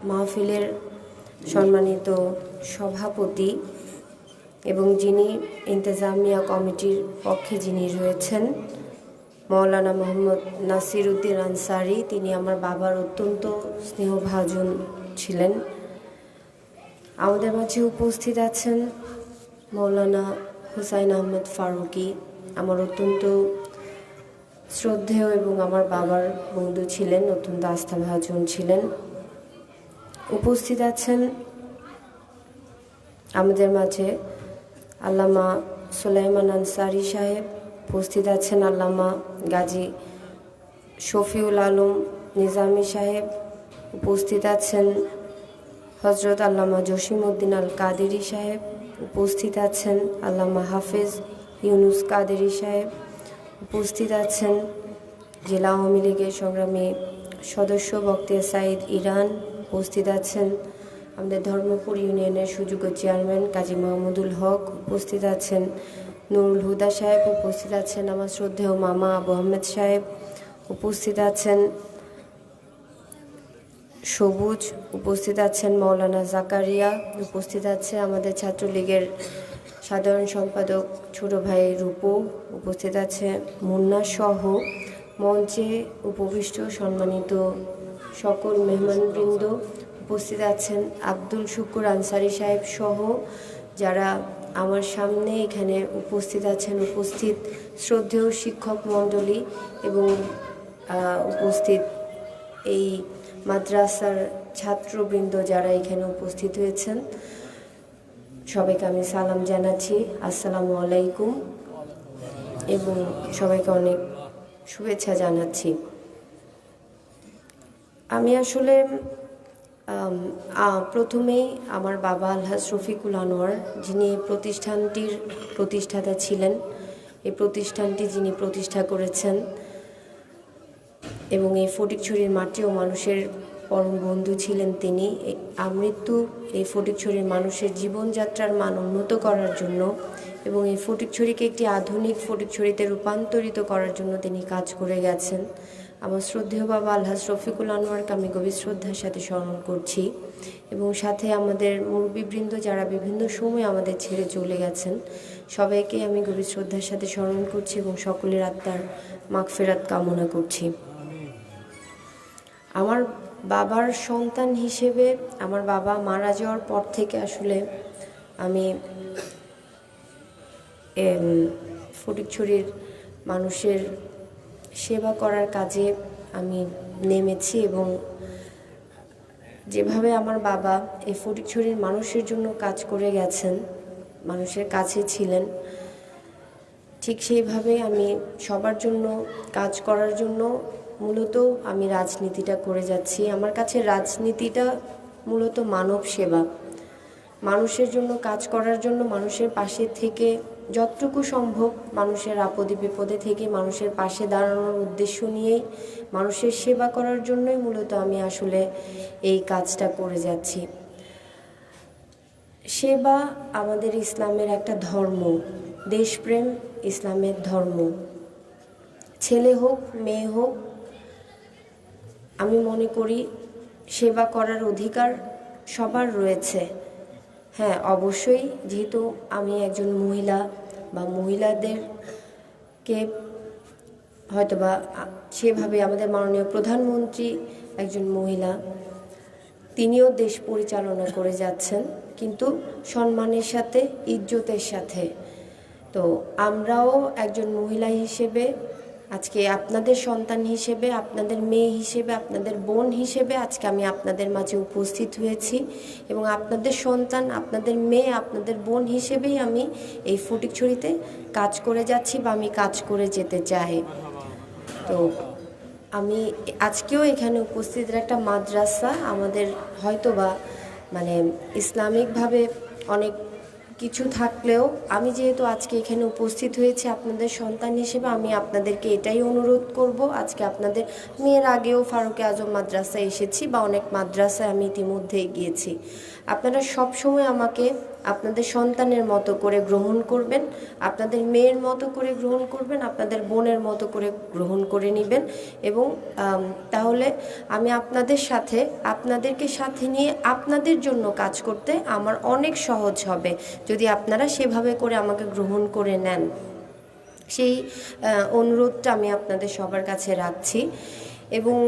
মাহফিলের সম্মানিত সভাপতি এবং যিনি ইন্তেজামিয়া কমিটির পক্ষে যিনি রয়েছেন মৌলানা মোহাম্মদ নাসির উদ্দিন আনসারী, তিনি আমার বাবার অত্যন্ত স্নেহভাজন ছিলেন। আমাদের মাঝে উপস্থিত আছেন মৌলানা হুসাইন আহমেদ ফারুকি, আমার অত্যন্ত শ্রদ্ধেয় এবং আমার বাবার বন্ধু ছিলেন, অত্যন্ত আস্থাভাজন ছিলেন। উপস্থিত আছেন আমাদের মাঝে আল্লামা সুলাইমান আনসারী সাহেব, উপস্থিত আছেন আল্লামা গাজী শফিউল আলম নিজামী সাহেব, উপস্থিত আছেন হজরত আল্লামা জসিমউদ্দিন আল কাদেরী সাহেব, উপস্থিত আছেন আল্লামা হাফেজ ইউনুস কাদেরী সাহেব, উপস্থিত আছেন জেলা আওয়ামী লীগের সংগ্রামী সদস্য বক্তিয়ার সাঈদ ইরান, উপস্থিত আছেন আমাদের ধর্মপুর ইউনিয়নের সুযোগ্য চেয়ারম্যান কাজী মাহমুদুল হক, উপস্থিত আছেন নুরুল হুদা সাহেব, উপস্থিত আছেন আমার শ্রদ্ধেয় মামা আবু আহমেদ সাহেব, উপস্থিত আছেন সবুজ, উপস্থিত আছেন মৌলানা জাকারিয়া, উপস্থিত আছে আমাদের ছাত্রলীগের সাধারণ সম্পাদক ছোট ভাই রূপু, উপস্থিত আছে মুন্না সহ মঞ্চে উপবিষ্ট সম্মানিত সকল মেহমানবৃন্দ, উপস্থিত আছেন আব্দুল শুকুর আনসারী সাহেব সহ যারা আমার সামনে এখানে উপস্থিত আছেন, উপস্থিত শ্রদ্ধেয় শিক্ষক মণ্ডলী এবং উপস্থিত এই মাদ্রাসার ছাত্রবৃন্দ যারা এখানে উপস্থিত হয়েছেন, সবাইকে আমি সালাম জানাচ্ছি, আসসালামু আলাইকুম, এবং সবাইকে অনেক শুভেচ্ছা জানাচ্ছি। আমি আসলে প্রথমেই আমার বাবা আলহাজ রফিকুল আনোয়ার, যিনি প্রতিষ্ঠানটির প্রতিষ্ঠাতা ছিলেন, এই প্রতিষ্ঠানটি যিনি প্রতিষ্ঠা করেছেন এবং এই ফটিকছড়ির মাটিও মানুষের পরম বন্ধু ছিলেন, তিনি আমৃত্যু এই ফটিকছড়ির মানুষের জীবনযাত্রার মান উন্নত করার জন্য এবং এই ফটিকছড়িকে একটি আধুনিক ফটিকছড়িতে রূপান্তরিত করার জন্য তিনি কাজ করে গেছেন। আমার শ্রদ্ধেয় বাবা আলহাজ রফিকুল আনোয়ারকে আমি গভীর শ্রদ্ধার সাথে স্মরণ করছি এবং সাথে আমাদের মুরব্বিবৃন্দ যারা বিভিন্ন সময় আমাদের ছেড়ে চলে গেছেন, সবাইকে আমি গভীর শ্রদ্ধার সাথে স্মরণ করছি এবং সকলের আত্মার মাগফিরাত কামনা করছি। আমার বাবার সন্তান হিসেবে আমার বাবা মারা যাওয়ার পর থেকে আসলে আমি ফটিকছড়ির মানুষের সেবা করার কাজে আমি নেমেছি এবং যেভাবে আমার বাবা এই ফটিকছড়ির মানুষের জন্য কাজ করে গেছেন, মানুষের কাছে ছিলেন, ঠিক সেইভাবে আমি সবার জন্য কাজ করার জন্য মূলত আমি রাজনীতিটা করে যাচ্ছি। আমার কাছে রাজনীতিটা মূলত মানব সেবা, মানুষের জন্য কাজ করার জন্য, মানুষের পাশে থেকে যতটুকু সম্ভব মানুষের আপদে বিপদে থেকে মানুষের পাশে দাঁড়ানোর উদ্দেশ্য নিয়েই, মানুষের সেবা করার জন্যই মূলত আমি আসলে এই কাজটা করে যাচ্ছি। সেবা আমাদের ইসলামের একটা ধর্ম, দেশপ্রেম ইসলামের ধর্ম, ছেলে হোক মেয়ে হোক, আমি মনে করি সেবা করার অধিকার সবার রয়েছে। হ্যাঁ, অবশ্যই যেহেতু আমি একজন মহিলা বা মহিলাদেরকে হয়তোবা সেভাবে আমাদের মাননীয় প্রধানমন্ত্রী একজন মহিলা, তিনিও দেশ পরিচালনা করে যাচ্ছেন, কিন্তু সম্মানের সাথে, ইজ্জতের সাথে। তো আমরাও একজন মহিলা হিসেবে আজকে আপনাদের সন্তান হিসেবে, আপনাদের মেয়ে হিসেবে, আপনাদের বোন হিসেবে আজকে আমি আপনাদের মাঝে উপস্থিত হয়েছি এবং আপনাদের সন্তান, আপনাদের মেয়ে, আপনাদের বোন হিসেবেই আমি এই ফটিকছড়িতে কাজ করে যাচ্ছি বা আমি কাজ করে যেতে চাই। তো আমি আজকেও এখানে উপস্থিত, একটা মাদ্রাসা আমাদের হয়তোবা ইসলামিকভাবে অনেক কিছু থাকলেও আমি যেহেতু আজকে এখানে উপস্থিত হয়েছি আপনাদের সন্তান হিসেবে, আমি আপনাদেরকে এটাই অনুরোধ করব। আজকে আপনাদের মেয়ের আগেও ফারুকে আজম মাদ্রাসায় এসেছি বা অনেক মাদ্রাসায় আমি ইতিমধ্যেই গিয়েছি। আপনারা সব সময় আমাকে আপনাদের সন্তানের মতো করে গ্রহণ করবেন, আপনাদের মেয়ের মতো করে গ্রহণ করবেন, আপনাদের বোনের মতো করে গ্রহণ করে নেবেন। এবং তাহলে আমি আপনাদেরকে সাথে নিয়ে আপনাদের জন্য কাজ করতে আমার অনেক সহজ হবে, যদি আপনারা সেভাবে করে আমাকে গ্রহণ করে নেন। সেই অনুরোধটা আমি আপনাদের সবার কাছে রাখছি। এবং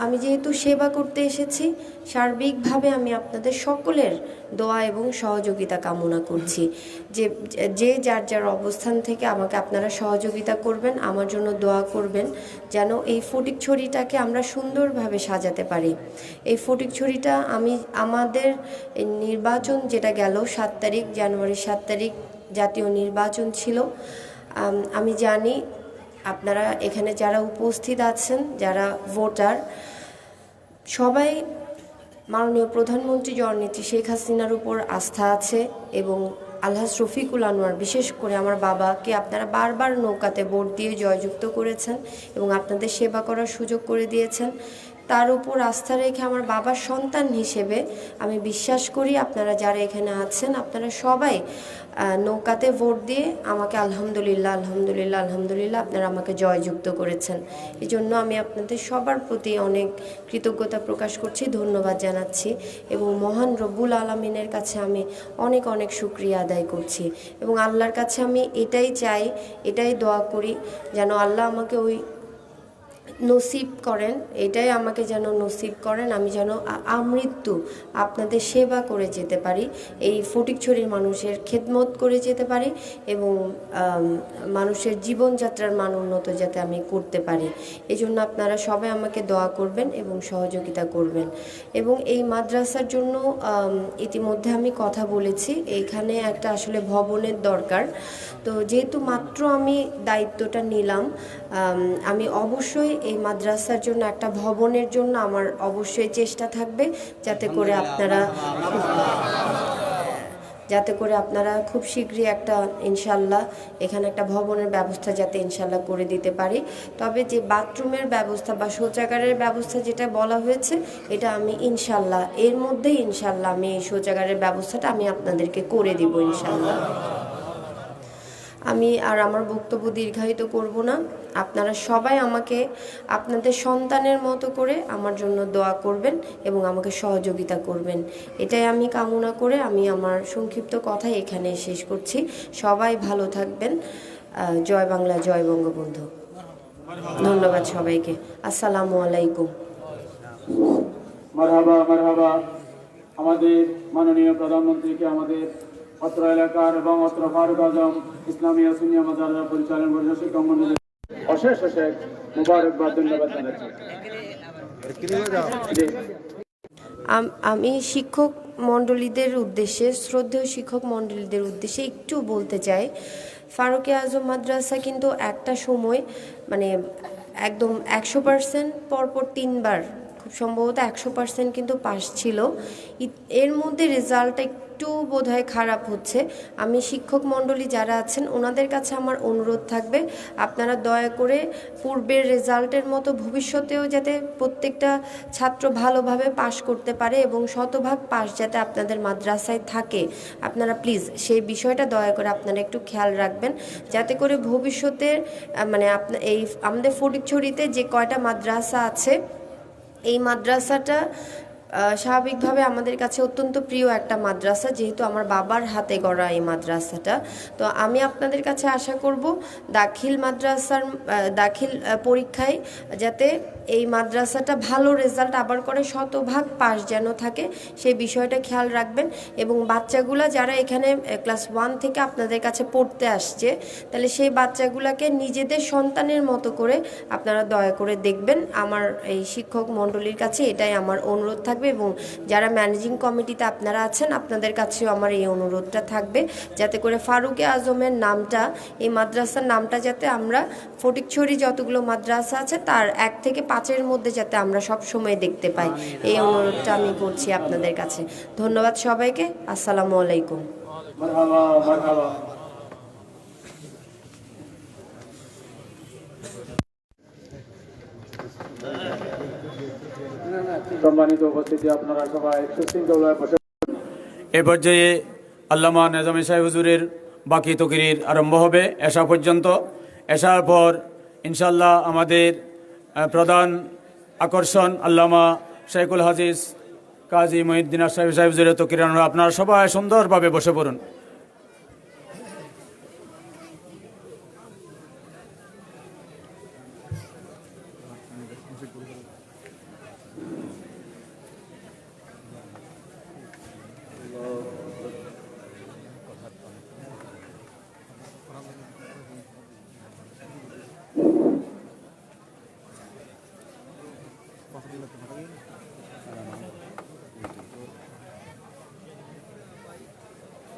আমি যেহেতু সেবা করতে এসেছি, সার্বিকভাবে আমি আপনাদের সকলের দোয়া এবং সহযোগিতা কামনা করছি। যে যার যার অবস্থান থেকে আমাকে আপনারা সহযোগিতা করবেন, আমার জন্য দোয়া করবেন, যেন এই ফটিকছড়িটাকে আমরা সুন্দরভাবে সাজাতে পারি। এই ফটিকছড়িটা আমাদের নির্বাচন যেটা গেল 7 তারিখ, জানুয়ারির 7 তারিখ জাতীয় নির্বাচন ছিল। আমি জানি আপনারা এখানে যারা উপস্থিত আছেন, যারা ভোটার, সবাই মাননীয় প্রধানমন্ত্রী জননেত্রী শেখ হাসিনার উপর আস্থা আছে। এবং আলহাজ রফিকুল আনোয়ার, বিশেষ করে আমার বাবাকে আপনারা বারবার নৌকাতে ভোট দিয়ে জয়যুক্ত করেছেন এবং আপনাদের সেবা করার সুযোগ করে দিয়েছেন। তার উপর আস্থা রেখে আমার বাবার সন্তান হিসেবে আমি বিশ্বাস করি আপনারা যারা এখানে আছেন, আপনারা সবাই নৌকাতে ভোট দিয়ে আমাকে আলহামদুলিল্লাহ আলহামদুলিল্লাহ আলহামদুলিল্লাহ আপনারা আমাকে জয়যুক্ত করেছেন। এই জন্য আমি আপনাদের সবার প্রতি অনেক কৃতজ্ঞতা প্রকাশ করছি, ধন্যবাদ জানাচ্ছি এবং মহান রব্বুল আলামিনের কাছে আমি অনেক অনেক শুকরিয়া আদায় করছি। এবং আল্লাহর কাছে আমি এটাই চাই, এটাই দোয়া করি, যেন আল্লাহ আমাকে ওই নসিব করেন, এটাই আমাকে যেন নসিব করেন, আমি যেন আমৃত্যু আপনাদের সেবা করে যেতে পারি, এই ফটিকছড়ির মানুষের খেদমত করে যেতে পারি এবং মানুষের জীবনযাত্রার মান উন্নত যাতে আমি করতে পারি। এই জন্য আপনারা সবাই আমাকে দোয়া করবেন এবং সহযোগিতা করবেন। এবং এই মাদ্রাসার জন্য ইতিমধ্যে আমি কথা বলেছি, এইখানে একটা আসলে ভবনের দরকার। তো যেহেতু মাত্র আমি দায়িত্বটা নিলাম, আমি অবশ্যই এই মাদ্রাসার জন্য একটা ভবনের জন্য আমার অবশ্যই চেষ্টা থাকবে, যাতে করে আপনারা খুব শীঘ্রই একটা ইনশাল্লাহ এখানে একটা ভবনের ব্যবস্থা যাতে ইনশাল্লাহ করে দিতে পারি। তবে যে বাথরুমের ব্যবস্থা বা শৌচাগারের ব্যবস্থা যেটা বলা হয়েছে, এটা আমি ইনশাল্লাহ এর মধ্যেই ইনশাল্লাহ আমি এই শৌচাগারের ব্যবস্থাটা আমি আপনাদেরকে করে দিব ইনশাল্লাহ। আমি আর আমার বক্তব্য দীর্ঘায়িত করব না। আপনারা সবাই আমাকে আপনাদের সন্তানের মতো করে আমার জন্য দোয়া করবেন এবং আমাকে সহযোগিতা করবেন, এটাই আমি কামনা করে আমি আমার সংক্ষিপ্ত কথা এখানে শেষ করছি। সবাই ভালো থাকবেন। জয় বাংলা, জয় বঙ্গবন্ধু। ধন্যবাদ সবাইকে। আসসালামু আলাইকুম। মারহাবা মারহাবা। আমাদের মাননীয় প্রধানমন্ত্রীকে আমাদের অত্র এলাকার এবং অত্র ফারুক আজম ইসলামিয়া সুন্নিয়া মাদ্রাসা পরিচালন পরিষদ শিক্ষক মন্ডলী অশেষ অশেষ মুবারকবাদ, ধন্যবাদ জানাচ্ছি। আমি শিক্ষক মণ্ডলীদের উদ্দেশ্যে, শ্রদ্ধেয় শিক্ষক মণ্ডলীদের উদ্দেশ্যে একটু বলতে চাই, ফারুকে আজম মাদ্রাসা কিন্তু একটা সময় মানে একদম 100% পরপর 3 বার, খুব সম্ভবত 100% কিন্তু পাস ছিল। এর মধ্যে রেজাল্টটা একটু বোধহয় খারাপ হচ্ছে। আমি শিক্ষক মণ্ডলী যারা আছেন ওনাদের কাছে আমার অনুরোধ থাকবে, আপনারা দয়া করে পূর্বের রেজাল্টের মতো ভবিষ্যতেও যাতে প্রত্যেকটা ছাত্র ভালোভাবে পাশ করতে পারে এবং শতভাগ পাস যাতে আপনাদের মাদ্রাসায় থাকে, আপনারা প্লিজ সেই বিষয়টা দয়া করে আপনারা একটু খেয়াল রাখবেন, যাতে করে ভবিষ্যতের মানে এই আমাদের ফটিকছড়িতে যে কয়টা মাদ্রাসা আছে, এই মাদ্রাসাটা স্বাভাবিকভাবে আমাদের কাছে অত্যন্ত প্রিয় একটা মাদ্রাসা, যেহেতু আমার বাবার হাতে গড়া এই মাদ্রাসাটা। তো আমি আপনাদের কাছে আশা করব দাখিল পরীক্ষায় যাতে এই মাদ্রাসাটা ভালো রেজাল্ট আবার করে, শতভাগ পাস যেন থাকে, সেই বিষয়টা খেয়াল রাখবেন। এবং বাচ্চাগুলা যারা এখানে ক্লাস 1 থেকে আপনাদের কাছে পড়তে আসছে, তাহলে সেই বাচ্চাগুলাকে নিজেদের সন্তানের মতো করে আপনারা দয়া করে দেখবেন। আমার এই শিক্ষক মণ্ডলীর কাছে এটাই আমার অনুরোধ থাকবে এবং যারা ম্যানেজিং কমিটিতে আপনারা আছেন আপনাদের কাছেও আমার এই অনুরোধটা থাকবে, যাতে করে ফারুকে আজমের নামটা, এই মাদ্রাসার নামটা যাতে আমরা ফটিকছড়ি যতগুলো মাদ্রাসা আছে তার 1 থেকে 5-এর মধ্যে যাতে আমরা সব সময় দেখতে পাই, এই অনুরোধটা আমি করছি আপনাদের কাছে। ধন্যবাদ সবাইকে। আসসালামু আলাইকুম। মারহাবা মারহাবা। সম্মানিত উপস্থিতি, আপনারা সবাই সুশৃঙ্খলায় বসে। এ পর্যায়ে আল্লামা নেজামী সাহেব হুজুরের বাকি তকরির আরম্ভ হবে এশা পর্যন্ত। এশার পর ইনশাল্লাহ আমাদের প্রধান আকর্ষণ আল্লামা শেখুল হাদিস কাজী মহিউদ্দিন আশরাফী সাহেব হুজুরের তকরির আরম্ভ। আপনারা সবাই সুন্দরভাবে বসে পড়ুন।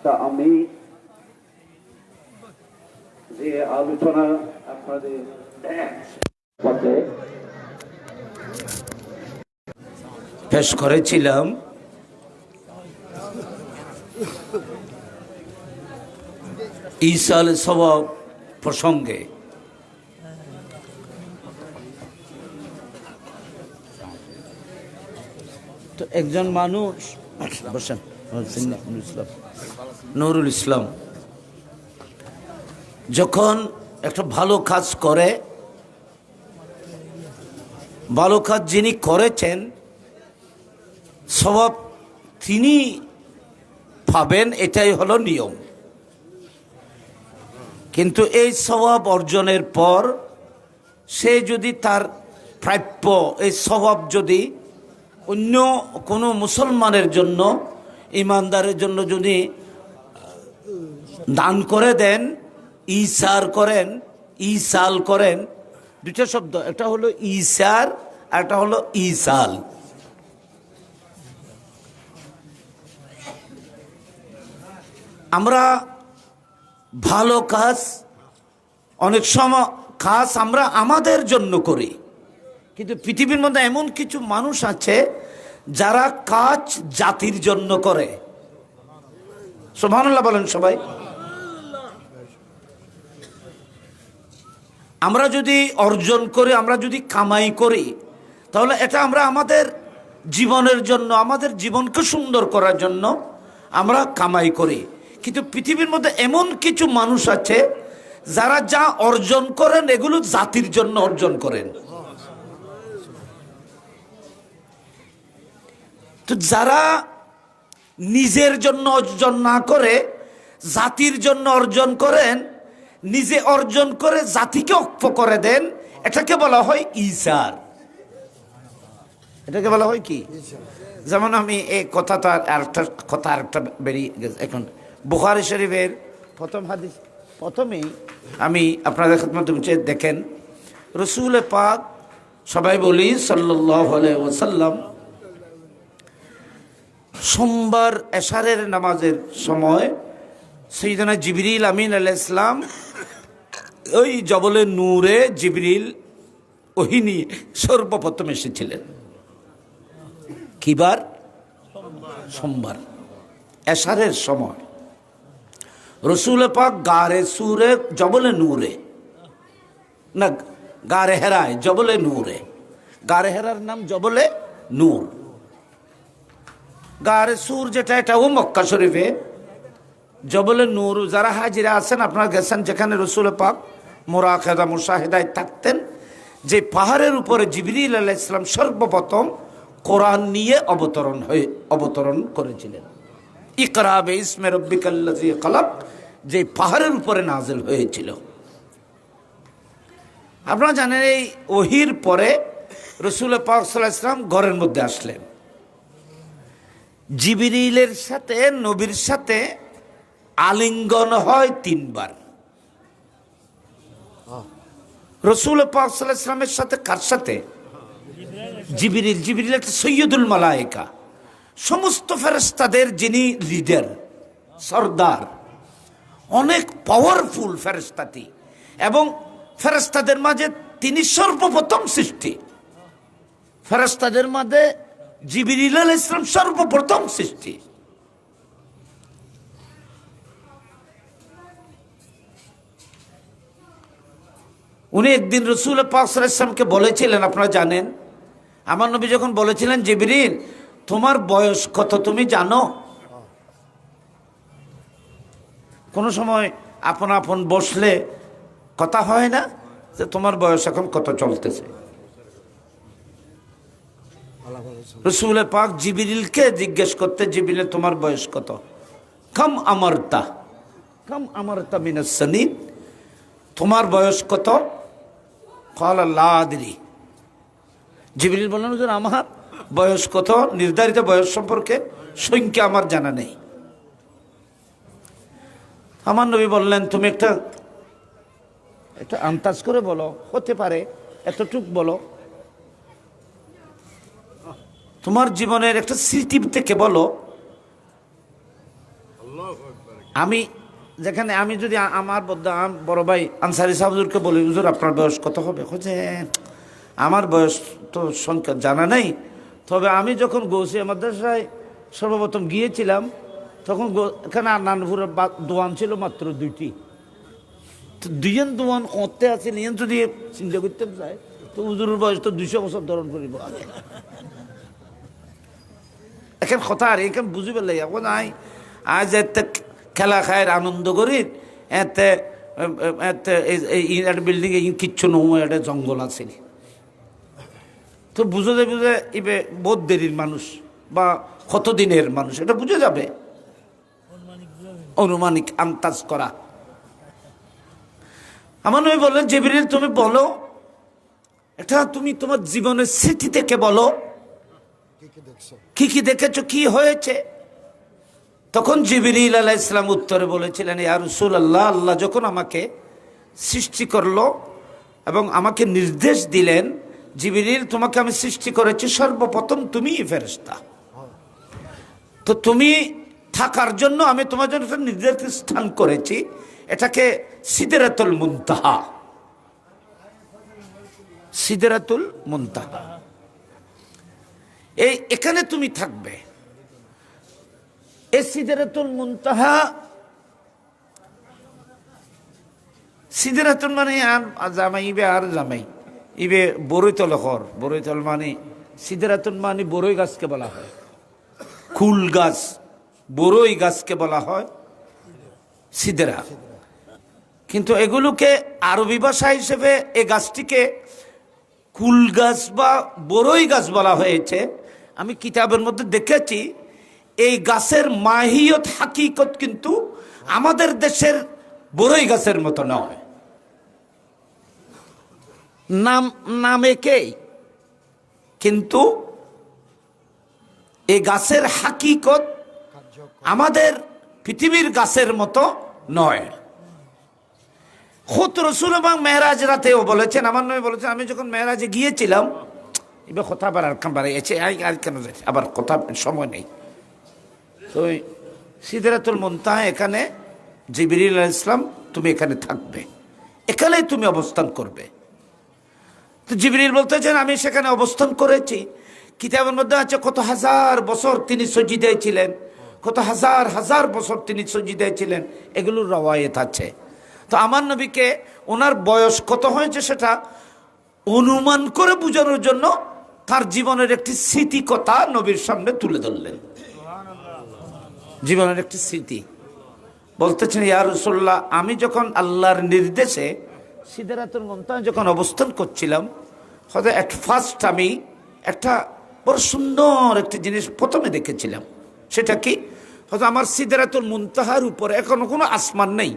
তা আমি যে আলোচনা আপনাদের সাথে পেশ করেছিলাম, ঈসাল সওয়াব প্রসঙ্গে, তো একজন মানুষ বসেন, নুরুল ইসলাম যখন একটা ভালো কাজ করে, ভালো কাজ যিনি করেছেন সওয়াব তিনি পাবেন, এটাই হলো নিয়ম। কিন্তু এই সওয়াব অর্জনের পর সে যদি তার প্রাপ্য এই সওয়াব যদি অন্য কোনো মুসলমানের জন্য, ইমানদারের জন্য যদি দান করে দেন, ইসার করেন, ইসাল করেন, দুটো শব্দ, একটা হলো ইসার আর একটা হলো ইসাল। আমরা ভালো কাজ, অনেক সময় কাজ আমরা আমাদের জন্য করি, কিন্তু পৃথিবীর মধ্যে এমন কিছু মানুষ আছে যারা কাজ জাতির জন্য করে। সুবহানাল্লাহ বলেন সবাই। আমরা যদি অর্জন করি, আমরা যদি কামাই করি, তাহলে এটা আমরা আমাদের জীবনের জন্য, আমাদের জীবনকে সুন্দর করার জন্য আমরা কামাই করি। কিন্তু পৃথিবীর মধ্যে এমন কিছু মানুষ আছে যারা যা অর্জন করেন এগুলো জাতির জন্য অর্জন করেন। তো যারা নিজের জন্য অর্জন না করে জাতির জন্য অর্জন করেন, নিজে অর্জন করে জাতিকে অক্ষ করে দেন, এটাকে বলা হয় ইসার। এটাকে বলা হয় কি? যেমন আমি এই কথাটা আরেকটা বেরিয়ে গেছে। এখন বুখারী শরীফের প্রথম হাদিস, প্রথমেই আমি আপনাদের মাধ্যমে দেখেন, রসুল পাক সবাই বলি সাল্লাল্লাহু আলাইহি ওয়াসাল্লাম সোমবার এশারের নামাজের সময় সাইয়েদনা জিবরিল আমিন আলাইহিস সালাম ওই জবলে নূরে জিবরিল ওহী নিয়ে সর্বপ্রথম এসেছিলেন। কিবার? সোমবার এশারের সময় রসুল পাক গারে সুরে জবলে নূরে, না গারে হেরায় জবলে নূরে, গারে হেরার নাম জবলে নূর। গারে সুর যেটা, এটাও মক্কা শরীফে। জবলে নূর যারা হাজিরা আছেন, আপনারা গেছেন যেখানে রসুল পাক মুরাকাবা মুশাহিদায় থাকতেন, যে পাহাড়ের উপরে জিবরিল আলাইহিস সালাম সর্বপ্রথম কোরআন নিয়ে অবতরণ করেছিলেন। ইকরা বিইসমি রাব্বিকাল্লাযী খালাক, যে পাহাড়ের উপরে নাজিল হয়েছিল। আপনারা জানেন এই ওহির পরে রসুল পাক সাল্লাল্লাহু আলাইহি ওয়াসাল্লাম ঘরের মধ্যে আসলেন। জিবরিলের সাথে নবীর সাথে আলিঙ্গন হয় 3 বার। রসুল পাক সাল্লাল্লাহু আলাইহি ওয়াসাল্লামের সাথে কার সাথে? জিবরিল। জিবরিল একটা সৈয়দুল মালায়েকা, সমস্ত ফেরেশতাদের যিনি লিডার, সর্দার, অনেক পাওয়ারফুল ফেরেশতাটি, এবং ফেরেশতাদের মাঝে তিনি সর্বপ্রথম সৃষ্টি। ফেরেশতাদের মাঝে জিবরিল আলাইহিস সালাম সর্বপ্রথম সৃষ্টি। উনি একদিন রসুল পাক সাল্লাল্লাহু আলাইহি ওয়াসাল্লামকে বলেছিলেন, আপনারা জানেন, আমার নবী যখন বলেছিলেন, জিবরিল তোমার বয়স কত তুমি জানো? কোনো সময় আপন আপন বসলে কথা হয় না যে তোমার বয়স এখন কত চলতেছে। রসুল পাক জিবরিলকে জিজ্ঞেস করতে, জিবরিল তোমার বয়স কত? কাম আমারতা মিনাস সানিন, তোমার বয়স কত? ক্বালা লা আদরি। জিবরিল বললেন, হুজুর আমার বয়স কত, নির্ধারিত বয়স সম্পর্কে সংখ্যা আমার জানা নেই। আমার নবী বললেন, তুমি একটা আন্দাজ করে বলো, হতে পারে এতটুক বলো, তোমার জীবনের একটা স্মৃতি থেকে বলো। আমি যেখানে আমি যদি আমার বড় ভাই আনসারি সাহেব হুজুরকে বলি, হুজুর আপনার বয়স কত হবে? বলছে আমার বয়স তো সংখ্যা জানা নেই, তবে আমি যখন গৌসিয়া মাদ্রাসায় সর্বপ্রথম গিয়েছিলাম তখন এখানে নানপুরের দোয়ান ছিল মাত্র 2টি। তো 2জন দোয়ান করতে আছে, নিয়ন যদি চিন্তা করতে চায় তো হুজুরের বয়স তো 200 বছর ধারণ করিব। এখন কথা আর এখানে বুঝি পেলে এখন আজ এতে খেলা খায় আনন্দ করি, এতে বিল্ডিং এ কিচ্ছু নয়, এটা জঙ্গল আছে। তো বুঝে ইবে বহুত দেরির মানুষ বা কতদিনের মানুষ এটা বুঝে যাবে, অনুমানিক আন্দাজ করা। আমার নবী বললেন, জিবরিল তুমি বলো, এটা তুমি তোমার জীবনের স্মৃতি থেকে বলো, কি কি দেখেছো, কি হয়েছে। তখন জিবরিল আলাইহিস সালাম উত্তরে বলেছিলেন, ইয়া রাসূলুল্লাহ, আল্লাহ যখন আমাকে সৃষ্টি করলো এবং আমাকে নির্দেশ দিলেন, জিবরিল তোমাকে আমি সৃষ্টি করেছি সর্বপ্রথম তুমিই ফেরেশতা, তো তুমি থাকার জন্য আমি তোমার জন্য একটা নির্ধারিত স্থান করেছি, এটাকে সিদরাতুল মুনতাহা। সিদরাতুল মুনতাহা, এখানে তুমি থাকবে। এই সিদরাতুল মুনতাহা, সিদরাতুল মানে আর জামাই ইবে আর জামাই ইবে বরৈতল ঘর, বরৈতল মানে সিদরাতুল মানে বরই গাছকে বলা হয়, কুল গাছ বরই গাছকে বলা হয় সিদরা। কিন্তু এগুলোকে আরবি ভাষা হিসেবে এই গাছটিকে কুল গাছ বা বরই গাছ বলা হয়েছে। আমি কিতাবের মধ্যে দেখেছি এই গাছের মাহিয়ত হাকিকত কিন্তু আমাদের দেশের বরই গাছের মতো নয়। নাম একেই, কিন্তু এই গাছের হাকিকত আমাদের পৃথিবীর গাছের মতো নয়। খুদ রাসূল এবং মেরাজ রাতেও বলেছেন, আমার নবী বলেছেন, আমি যখন মেরাজে গিয়েছিলাম, এবার কথা আবার আর কেন যাচ্ছে, আবার কথা সময় নেই। তো সিদরাতুল মুনতাহা, এখানে জিবরিল আলাইহিস সালাম তুমি এখানে থাকবে, এখানেই তুমি অবস্থান করবে। তো জিবরিল বলতেছেন, আমি সেখানে অবস্থান করেছি। কিতাবের মধ্যে আছে কত হাজার বছর তিনি সজিদায় ছিলেন, কত হাজার হাজার বছর তিনি সজিদায় ছিলেন, এগুলোর রওয়ায়েত আছে। তো আমার নবীকে ওনার বয়স কত হয়েছে সেটা অনুমান করে বোঝানোর জন্য তার জীবনের একটি স্মৃতি কথা নবীর সামনে তুলে ধরলেন। জীবনের একটি স্মৃতি বলতেছেন, ইয়া রাসূলুল্লাহ, আমি যখন আল্লাহর নির্দেশে সিদরাতুল মুনতাহা যখন অবস্থান করছিলাম, হয়তো এট ফার্স্ট আমি একটা বড় সুন্দর একটি জিনিস প্রথমে দেখেছিলাম। সেটা কি? হয়তো আমার সিদরাতুল মুনতাহার উপরে এখনো কোনো আসমান নেই,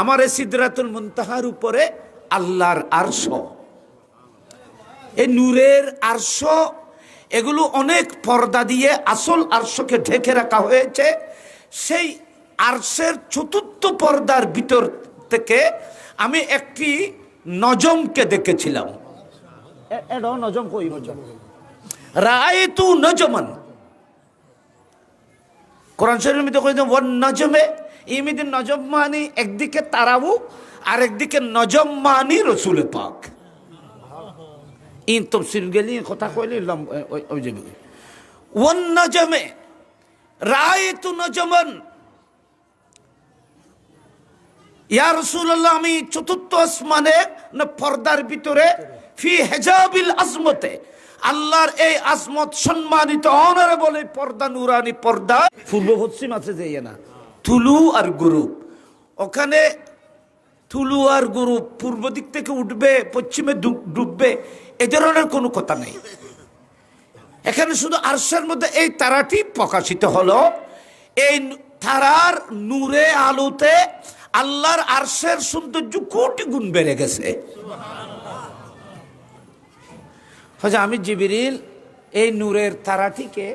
আমার এই সিদরাতুল মুনতাহার উপরে আল্লাহর আরশ, এই নূরের আরশ, এগুলো অনেক পর্দা দিয়ে আসল আরশকে ঢেকে রাখা হয়েছে। সেই আরশের চতুর্থ পর্দার ভিতর থেকে আমি একটি নজমকে দেখেছিলাম। নজম কই রাআইতু নজমান, কোরআন শরীফের মধ্যে কই দেন ওয়ান নজমে, ইমিদি নজম মানে একদিকে তারাবু আর একদিকে নজম মানে রাসূল পাক। ইন তাফসীর গেলি কথা কইলি ওই যে ওয়ান নজমে রাআইতু নজমান, ইয়া রাসূলুল্লাহ, আমি চতুর্থ আসমানে না পর্দার ভিতরে ফি হিজাবিল আজমতে, আল্লাহর এই আজমত সম্মানিত অনারেবল এই পর্দা, নুরানি পর্দা পূর্ব পশ্চিম আছে যে না তুলু আর গুরুব, ওখানে তুলু আর গুরুব পূর্ব দিক থেকে উঠবে পশ্চিমে ডুববে, এ ধরনের কোনো কথা নেই। এখানে শুধু আরশের মধ্যে এই তারাটি প্রকাশিত হলো, এই তারার নূরে আলোতে আল্লাহর আরশের সৌন্দর্য কোটি গুণ বেড়ে গেছে। আমি জিবরিল এই নূরের তারাটিকে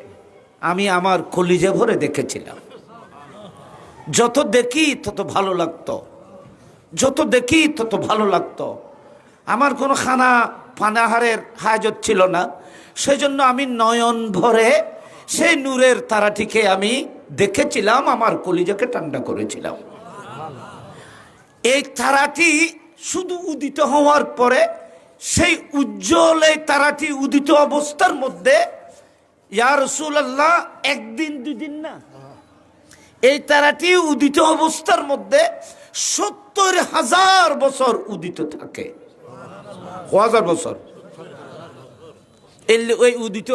আমি আমার কলিজা ভরে দেখেছিলাম। যত দেখি তত ভালো লাগতো, যত দেখি তত ভালো লাগতো। আমার কোনো খানা পানাহারের হাজত ছিল না, সেই জন্য আমি নয়ন ভরে সেই নূরের তারাটিকে আমি দেখেছিলাম, আমার কলিজাকে ঠান্ডা করেছিলাম। এই তারাটি শুধু উদিত হওয়ার পরে, সেই উজ্জ্বল এই তারাটি উদিত অবস্থার মধ্যে, ইয়া রাসূলুল্লাহ, একদিন দুদিন না, এই তারাটি উদিত অবস্থার মধ্যে 70,000 বছর উদিত থাকে। 1000 বছর ওই উদিত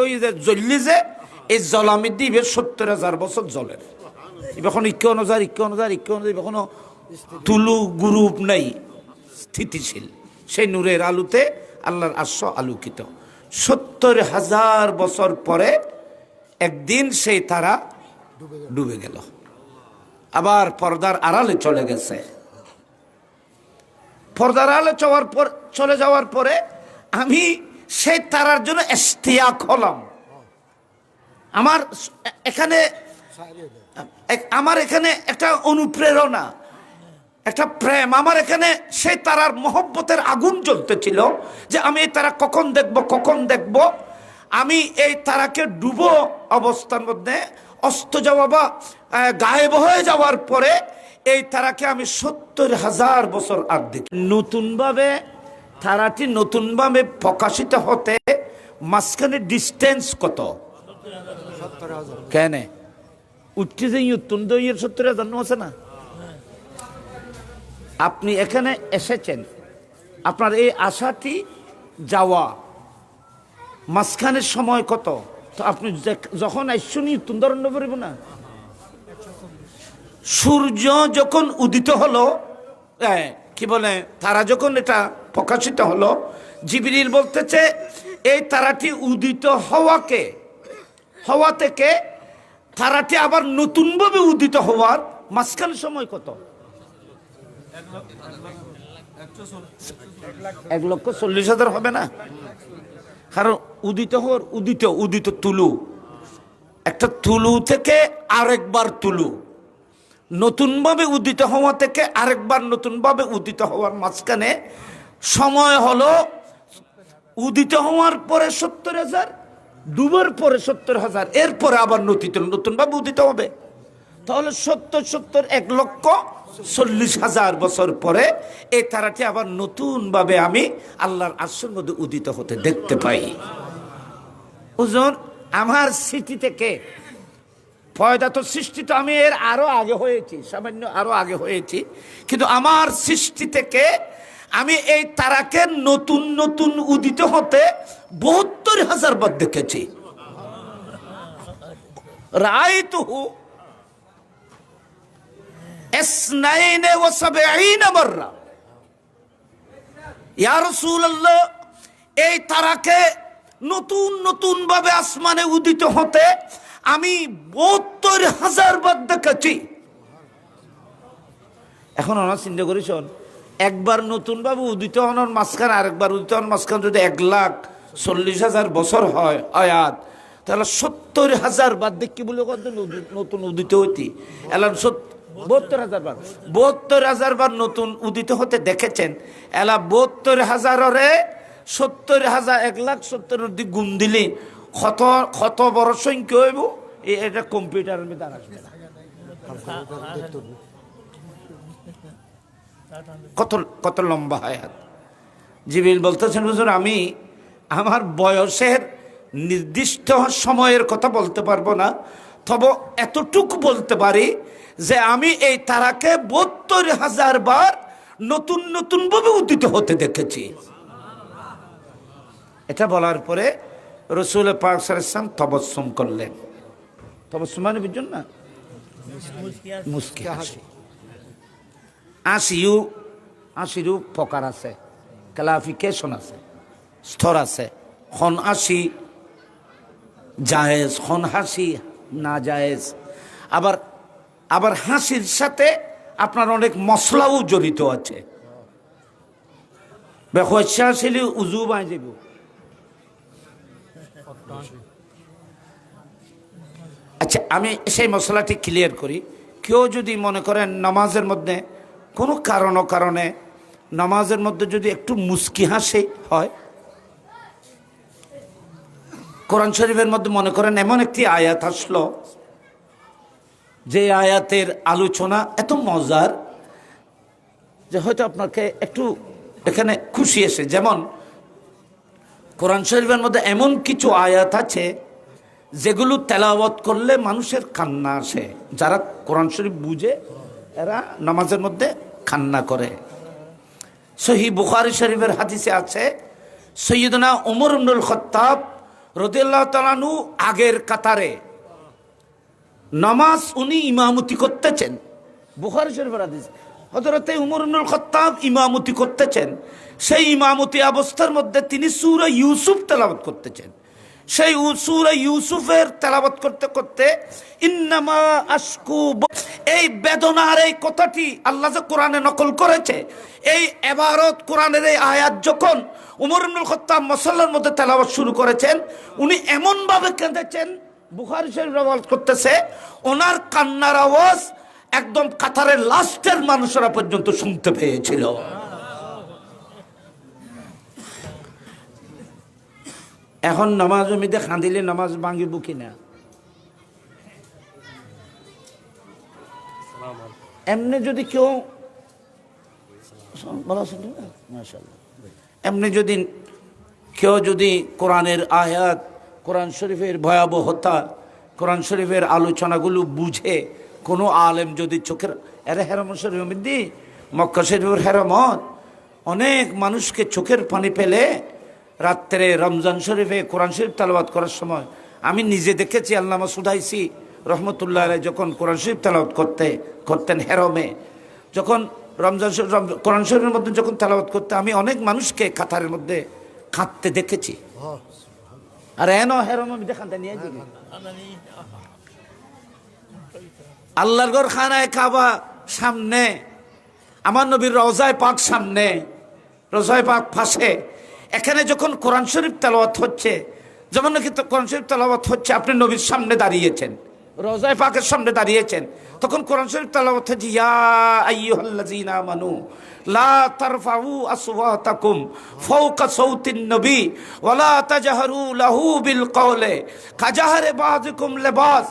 জ্বললে যে এই জলামি দিবে 70,000 বছর জলের। এখন 51,000 এখনো তুলু গ্রুপ নাই, স্থিতিশীল। সেই নূরের আলোতে আল্লাহর আরশ আলোকিত। 70,000 বছর পরে একদিন সেই তারা ডুবে গেল, আবার পর্দার আড়ালে চলে গেছে। পর্দার আড়ালে চলে যাওয়ার পরে আমি সেই তারার জন্য ইশতিয়াক হলাম। আমার এখানে একটা অনুপ্রেরণা, একটা প্রেম, আমার এখানে সেই তারার মহব্বতের আগুন জ্বলতেছিল যে আমি এই তারা কখন দেখব। আমি এই তারাকে ডুবো অবস্থার মধ্যে অস্ত যাওয়া বা গায়েব হয়ে যাওয়ার পরে এই তারাকে আমি 70,000 বছর আর দেখি। নতুনভাবে তারাটি নতুনভাবে প্রকাশিত হতে মাঝখানে ডিস্টেন্স কত? কেন উঠছে যে 70,000 আছে না? আপনি এখানে এসেছেন, আপনার এই আশাটি যাওয়া মাঝখানের সময় কত? তো আপনি যখন আইসুনি তুন্দরণ্য করিব না, সূর্য যখন উদিত হলো, কি বলে, তারা যখন এটা প্রকাশিত হলো, জিবরিল বলতেছে এই তারাটি উদিত হওয়া থেকে তারাটি আবার নতুনভাবে উদিত হওয়ার মাঝখানের সময় কত? 1,40,000 হবে না? কারণ উদিত তুলু, একটা তুলু থেকে আরেকবার তুলু, নতুনভাবে উদিত হওয়া থেকে আরেকবার নতুনভাবে উদিত হওয়ার মাঝখানে সময় হলো উদিত হওয়ার পরে 70,000, ডুবার পরে 70,000, এরপরে আবার নতুনভাবে উদিত হবে। তাহলে 70 1,40,000 বছর পরে এই তারাটি আবার নতুনভাবে আমি আল্লাহর আরশের মধ্যে উদিত হতে দেখতে পাই। হুজুর, আমার স্মৃতি থেকে পয়দা তো সৃষ্টি তো আমি এর আরো আগে হয়েছি, সামান্য আরো আগে হয়েছি, কিন্তু আমার সৃষ্টি থেকে আমি এই তারাকে নতুন উদিত হতে 72,000 বার দেখেছি। রাআইতুহু 72 মাররা। ইয়া রাসূলুল্লাহ, এই তারাকে নতুন ভাবে আসমানে উদিত হতে আমি 72,000 বার দেখেছি। এখন আমরা চিন্তা করিস, একবার নতুন ভাবে উদিত হওয়ার মাঝখানে আরেকবার উদিত হওয়ার মাঝখানে যদি 1,40,000 বছর হয় আয়াত, তাহলে 70,000 বার দেখি বলে কত নতুন উদিত হইতি। এলাম 72,000 বার, 72,000 বার নতুন উদিত হতে দেখেছেন। এলা 72,000 70,000 1,70,000 গুণ দিলি কত বড় সংখ্যা হইব, এটা কম্পিউটারের মধ্যে আসবে না। কত লম্বা হায়াত। জিবরিল বলতেছেন, হুজুর, আমি আমার বয়সের নির্দিষ্ট সময়ের কথা বলতে পারবো না, তবে এতটুকু বলতে পারি যে আমি এই তারাকে 72,000 বার নতুন নতুন ভাবে উদিত হতে দেখেছি। এটা বলার পরে রসুল পাক সাল্লাল্লাহু আলাইহি ওয়াসাল্লাম তবস্সুম করলেন। তবস্সুম মানে বুঝছেন না, মুস্কি হাসি। হাসিরও প্রকার আছে, ক্লাসিফিকেশন আছে, স্তর আছে। খন হাসি জায়েজ, খন হাসি না জায়েজ। আবার হাসির সাথে আপনার অনেক মশলাও জড়িত আছে। বেখসা হাসিলে উজু বাই যাব। আচ্ছা, আমি সেই মশলাটি ক্লিয়ার করি। কেউ যদি মনে করেন নামাজের মধ্যে কোনো কারণে নামাজের মধ্যে যদি একটু মুস্কি হাসি হয়, কোরআন শরীফের মধ্যে মনে করেন এমন একটি আয়াত আসলো যে আয়াতের আলোচনা এত মজার যে হয়তো আপনাকে একটু এখানে খুশি এসে, যেমন কোরআন শরীফের মধ্যে এমন কিছু আয়াত আছে যেগুলো তেলাওয়াত করলে মানুষের কান্না আসে। যারা কোরআন শরীফ বুঝে এরা নামাজের মধ্যে কান্না করে। সহিহ বুখারী শরীফের হাদিসে আছে, সৈয়দনা ওমর ইবনুল খাত্তাব রাদিয়াল্লাহু তাআলা আনহু আগের কাতারে নামাজ উনি ইমামতি করতেছেন। বুখারী শরীফের হাদিস, হযরতে ওমর ইবনুল খাত্তাব ইমামতি করতেছেন। সেই ইমামতি অবস্থার মধ্যে তিনি সূরা ইউসুফ তেলাওয়াত করতেছেন। সেই সূরা ইউসুফের তেলাওয়াত করতে করতে ইন্নামা আশকু, এই বেদনার এই কথাটি আল্লাহ যে কোরআনে নকল করেছে, এই ইবারত কোরআনের এই আয়াত যখন ওমর ইবনুল খাত্তাব মুসাল্লার মধ্যে তেলাওয়াত শুরু করেছেন, উনি এমন ভাবে কেঁদেছেন, বুখারী শরীফ রওয়ায়াত করতেছে, ওনার কান্নার আওয়াজ একদম কাতারের লাস্টের মানুষরা পর্যন্ত শুনতে পেয়েছিল। এখন নামাজ জমিতে খাঁদিলে নামাজ ভাঙিব কিনা? এমনি যদি কেউ এমনি যদি কেউ যদি কোরআনের আয়াত, কোরআন শরীফের ভয়াবহতা, কোরআন শরীফের আলোচনাগুলো বুঝে, কোনো আলেম যদি চোখের এরা হেরমত শরীফ দি মক্কা শরীফের হেরমত, অনেক মানুষকে চোখের পানি পেলে রাত্রে রমজান শরীফে কোরআন শরীফ তেলাওয়াত করার সময় আমি নিজে দেখেছি। আল্লামা সুদাইসি রহমতুল্লাহ আলাইহি যখন কোরআন শরীফ তেলাওয়াত করতেন হেরমে, যখন রমজান শরীফ কোরআন শরীফের মধ্যে যখন তেলাওয়াত করতে, আমি অনেক মানুষকে কাতারের মধ্যে কাঁদতে দেখেছি। আর এন হেরম আমি দেখাতে নিয়ে যাই আল্লাহর ঘর খানায় কাবা সামনে, আমার নবীর রওজায়ে পাক সামনে, রওজায়ে পাক পাশে, এখানে যখন কোরআন শরীফ তেলাওয়াত হচ্ছে, যেমন নাকি কোরআন শরীফ তেলাওয়াত হচ্ছে, আপনি নবীর সামনে দাঁড়িয়েছেন, রওজায়ে পাকের সামনে দাঁড়িয়েছেন, তখন কোরআন শরীফ তেলাওয়াত হচ্ছে, ইয়া আইয়ুহাল্লাযীনা আমানু লা তারফাউ আসওয়াতাকুম ফাওকা সাউতিন নবী ওয়া লা তাজহারু লাহু বিল কওলি কাজাহরি বাযিকুম লিবাস।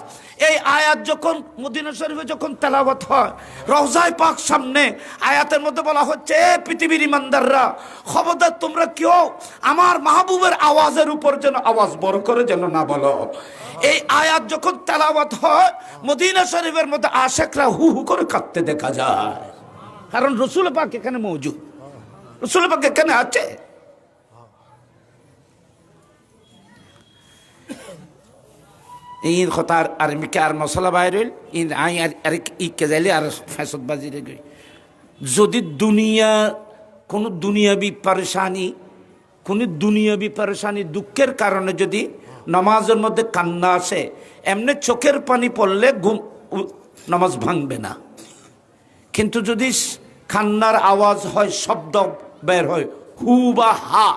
এই আয়াত যখন মদিনা শরীফে যখন তেলাওয়াত হয়, রওজায়ে পাক সামনে, আয়াতের মধ্যে বলা হচ্ছে, পৃথিবীর ইমানদাররা খবরদার তোমরা কেউ আমার মাহবুবের আওয়াজের উপর যেন আওয়াজ বড় করে যেন না বলো। এই আয়াত যখন তেলাওয়াত হয়, মদিনা শরীফের মধ্যে আশিকরা হু হু করে কাঁদতে দেখা যায়, কারণ রসুল পাক এখানে মওজুদ, রসুল পাক এখানে আছে। ইন কথা আর মিকে আর মশলা বাইরেল ইন আই আর ই কে যাইলে আর ফ্যাসদ বাজি রে গই। যদি দুনিয়া কোনো দুনিয়াবি পরেশানি দুঃখের কারণে যদি নামাজের মধ্যে কান্না আসে, এমনি চোখের পানি পড়লে নামাজ ভাঙবে না। কিন্তু যদি কান্নার আওয়াজ হয়, শব্দ বের হয়, হু বা হা,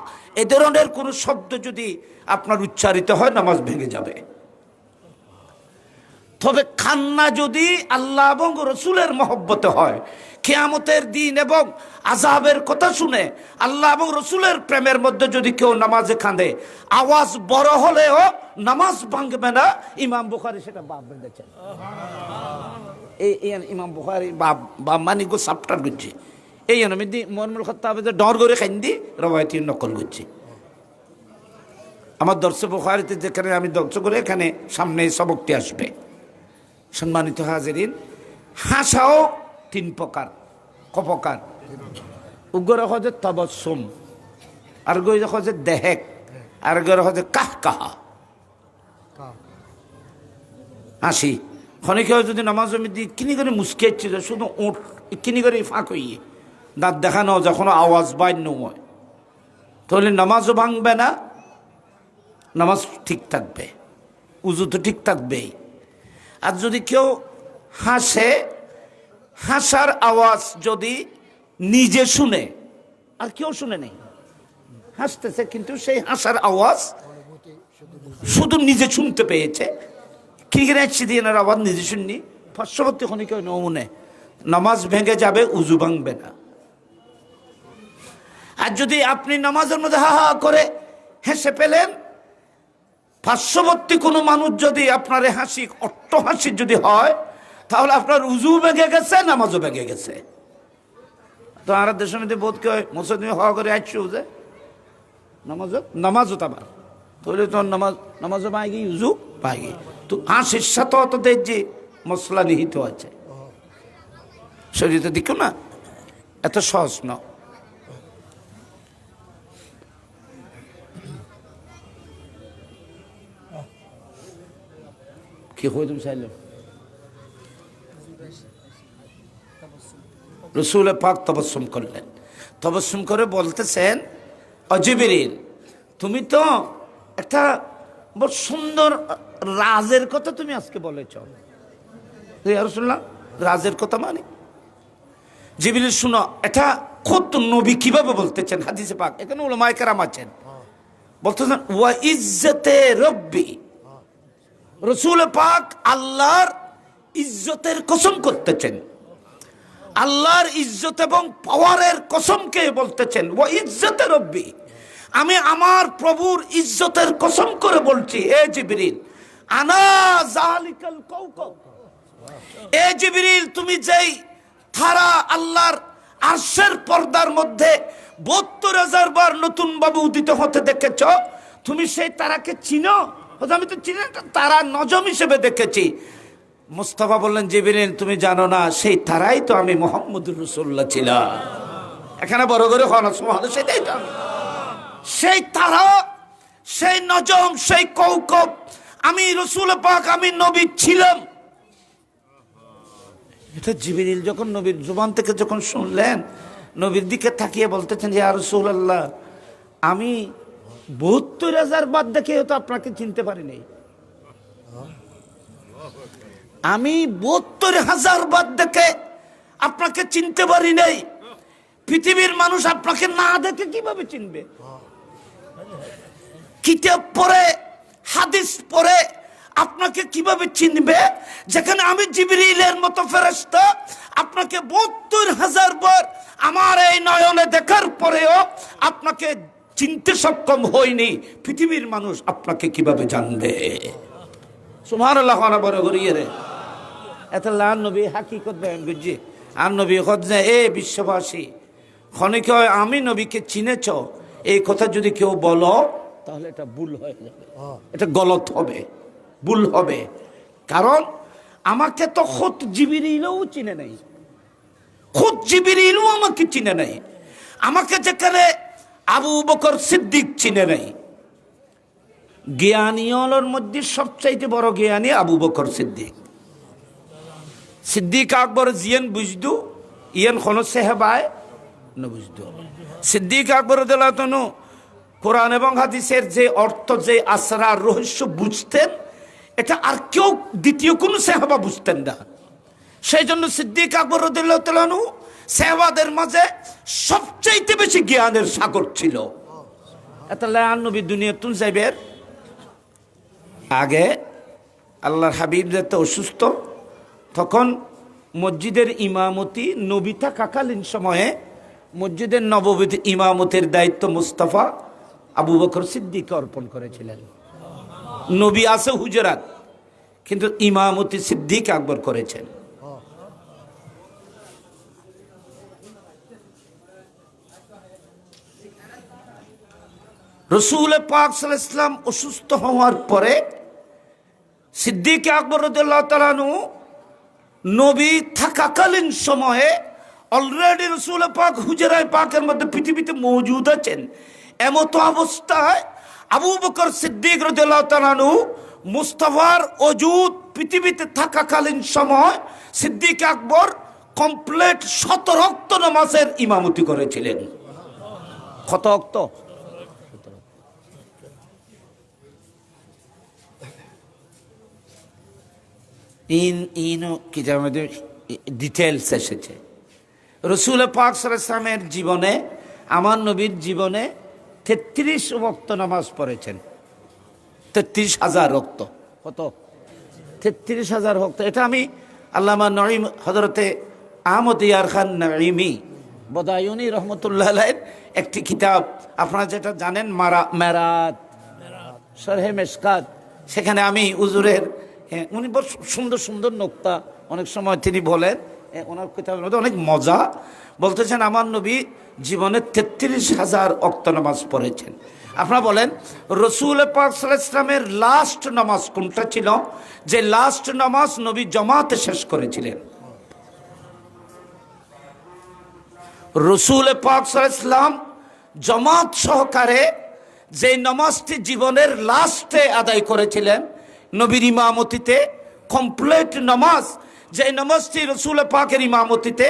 এ ধরনের কোনো শব্দ যদি আপনার উচ্চারিত হয়, নামাজ ভেঙে যাবে। তবে কান্না যদি আল্লাহ এবং রসুলের মহব্বতে হয়, কিয়ামতের দিন এবং আযাবের কথা শুনে আল্লাহ এবং রসুলের প্রেমের মধ্যে যদি কেউ নামাজে কাঁদে, আওয়াজ বড় হলেও নামাজ ভাঙবে না। ইমাম বুখারী সেটা বাপ বেঁধেছেন। এই ইমাম বুখারী বাপ মানি গো সাপটার করছে, এই আমি মোহাম্মদ খাত্তাবের ডর করে খাইন্দি রওয়ায়াতি নকল করছি। আমার দর্শক বুখারীতে যেখানে আমি দর্শক করে এখানে সামনে সবকটি আসবে। সম্মানিত হাজিরিন, হাসাও 3 প্রকার। কপকার উগ্র হজে তবসুম, আর গই হজে দেহেক, আর গর হজে কাহ কাহা, হাসি। খনিকে যদি নামাজ দি কিনি করে মুসকে শুধু ওঠ কিনি করে ফাঁক হইয়ে দাঁত দেখানো যখন আওয়াজ বান্য হয়, তাহলে নামাজও ভাঙবে না, নামাজ ঠিক থাকবে, উজু তো ঠিক থাকবেই। আর যদি কেউ হাসে, হাসার আওয়াজ যদি নিজে শুনে, আর কেউ শুনে নেই, হাসতেছে কিন্তু সেই হাসার আওয়াজ শুধু নিজে শুনতে পেয়েছে, ক্রিকেট দিয়ে আবার নিজে শুননি, পার্শ্ববর্তী খনিকে নমুনে, নামাজ ভেঙে যাবে, উজু ভাঙবে না। আর যদি আপনি নামাজের মধ্যে হা হা করে হেসে পেলেন, পার্শ্ববর্তী কোনো মানুষ যদি আপনার হাসি অট্ট হাসি যদি হয়, তাহলে আপনার উজু ভেঙে গেছে, নামাজও ভেঙে গেছে। তো আর দেশের মধ্যে বোধ হয় মুসলিম হওয়া করে আসছে উজে নামাজও তাবার, তাহলে তো নামাজও পাই গিয়ে উজু পাই গিয়ে। তো হাসির সাথে অত যে মশলা নিহিত আছে শরীরে, দেখো না এত সহজ না। কি হয়ে তুমি চাইল রসুল পাক তবস্সুম করলেন, তবস্সুম করে বলতেছেন, জিবরিল তুমি তো একটা বড় সুন্দর রাজের কথা তুমি আজকে বলেছ। ইয়া রাসূলুল্লাহ, রাজের কথা মানে? জিবরিল শুনো, এটা খোদ নবী কিভাবে বলতেছেন হাদিসে পাক, এখানে উলামায়ে কেরাম আছেন, বলতেছেন ওয়া ইজ্জতে রব্বি, রসুল পাক আল্লাহর ইজ্জতের কসম করতেছেন, আল্লাহর ইজ্জত এবং পাওয়ারের কসমকে বলতেছেন। ও ইজ্জতে রব্বি, আমি আমার প্রভুর ইজ্জতের কসম করে বলছি, এ জিবরিল আনা যালিকাল কাওকাব, এ জিবরিল তুমি যেই তারা আল্লাহর আরশের পর্দার মধ্যে 72,000 বার নতুন বাবু উদিত হতে দেখেছ, তুমি সেই তারাকে চিনো? আমি তো চিনি না, তারা নজম হিসেবে দেখেছি। মুস্তাফা বললেন, জিবরিল তুমি জানো না, সেই তারাই তো আমি মুহাম্মদুর রাসূলুল্লাহ ছিলাম। এখানে বড় করে হওয়া সুবহানাল্লাহ, সেটাই তো সেই তারা, সেই নজম, সেই কৌকব, আমি রাসূল পাক, আমি নবী ছিলাম। এটা জিবরিল যখন নবীর জবান থেকে যখন শুনলেন, নবীর দিকে তাকিয়ে বলতেছেন, ইয়া রাসূলুল্লাহ আমি 72,000 বাদ দেখে তো আপনাকে চিনতে পারি নাই, আমি 72,000 বাদ দেখে আপনাকে চিনতে পারি নাই। পৃথিবীর মানুষ আপনাকে না দেখে কিভাবে চিনবে? কিতাব পড়ে হাদিস পড়ে আপনাকে কিভাবে চিনবে, যেখানে আমি জিবরিলের মতো ফেরেশতা আপনাকে 72,000 বার আমার এই নয়নে দেখার পরেও আপনাকে চিনতে সক্ষম হয়নি, পৃথিবীর মানুষ আপনাকে কিভাবে জানবে? সুবহানাল্লাহ। বড় করিয়ে রে এত লান নবী হাকিকত বয়ান করছি, আর নবী হচ্ছে এ বিশ্ববাসী, খনিকে আমি নবীকে চিনেছ, এই কথা যদি কেউ বলো তাহলে এটা ভুল হয়ে যাবে, এটা গলত হবে, ভুল হবে। কারণ আমাকে তো খুদ জিবরিলও চিনে নাই, খুদ জিবরিলও আমাকে চিনে নাই। আমাকে যেখানে আবু বকর সিদ্দিক চিনে নাই, জ্ঞানীর মধ্যে সবচাইতে বড় জ্ঞানী আবু বকর সিদ্দিক। সিদ্দিক আকবর জিয়ান বুঝদু, ইয়ান কোন সেহবায় ন বুঝদু। সিদ্দিক আকবর রাদিয়াল্লাহু কোরআন এবং হাদিসের যে অর্থ, যে আসরার রহস্য বুঝতেন, এটা আর কেউ দ্বিতীয় কোন সেহবা বুঝতেন না। সেই জন্য সিদ্দিক আকবর রাদিয়াল্লাহু সেহবাদের মাঝে সবচাইতে বেশি জ্ঞানের সাগর ছিল। এত লান নবী দুনিয়া তুন যাইবের আগে আল্লাহর হাবিব যেতে অসুস্থ, তখন মসজিদের ইমামতি নবী থাকাকালীন সময়ে মসজিদের নববীর ইমামতের দায়িত্ব মুস্তাফা আবু বকর সিদ্দিককে অর্পণ করেছিলেন। নবী আছে হুজরাত, কিন্তু ইমামতি সিদ্দিক আকবর করেছেন। রসুল পাক সাল্লাল্লাহু আলাইহি ওয়াসাল্লাম অসুস্থ হওয়ার পরে সিদ্দিক আকবর রাদিয়াল্লাহু তাআলা আনহু নবী থাকাকালীন সময়ে অলরেডি রসুল পাক হুজরায়ে পাকের মধ্যে পৃথিবীতে মজুদ আছেন। এমতো অবস্থায় আবু বকর সিদ্দিক রাদিয়াল্লাহু তাআলা আনহু মুস্তাফার ওজুদ পৃথিবীতে থাকাকালীন সময় সিদ্দিক আকবর কমপ্লিট 17 ওয়াক্ত নামাজের ইমামতি করেছিলেন। কত ওয়াক্ত? কিতাবের মধ্যে ডিটেলস এসেছে। রসুল পাক সাল্লাল্লাহু আলাইহি ওয়াসাল্লামের জীবনে, আমার নবীর জীবনে 33 ওয়াক্ত নামাজ পড়েছেন। 33,000 ওয়াক্ত। কত? 33,000 ওয়াক্ত। এটা আমি আল্লামা নঈম হযরতে আহমদ ইয়ার খান নঈমি বদায়ুনি রহমতুল্লাহ আলাইহির একটি কিতাব, আপনারা যেটা জানেন মেরাত শরহে মেশকাত, সেখানে আমি হুজুরের উনি বড় সুন্দর সুন্দর নোক্তা অনেক সময় তিনি বলেন, ওনার কিতাবের মধ্যে অনেক মজা। বলতেছেন আমার নবী জীবনে 33,000 ওয়াক্ত নামাজ পড়েছেন। আপনারা বলেন রসুল পাক সাল্লাল্লাহু আলাইহি ওয়াসাল্লামের লাস্ট নামাজ কোনটা ছিল, যে লাস্ট নামাজ নবী জামাতে শেষ করেছিলেন? রসুল পাক সাল্লাল্লাহু আলাইহি ওয়াসাল্লাম জামাত সহকারে যে নামাজটি জীবনের লাস্টে আদায় করেছিলেন নবীর ইমামতিতে, কমপ্লিট নামাজ, যে নামাজটি রসুল পাকের ইমামতিতে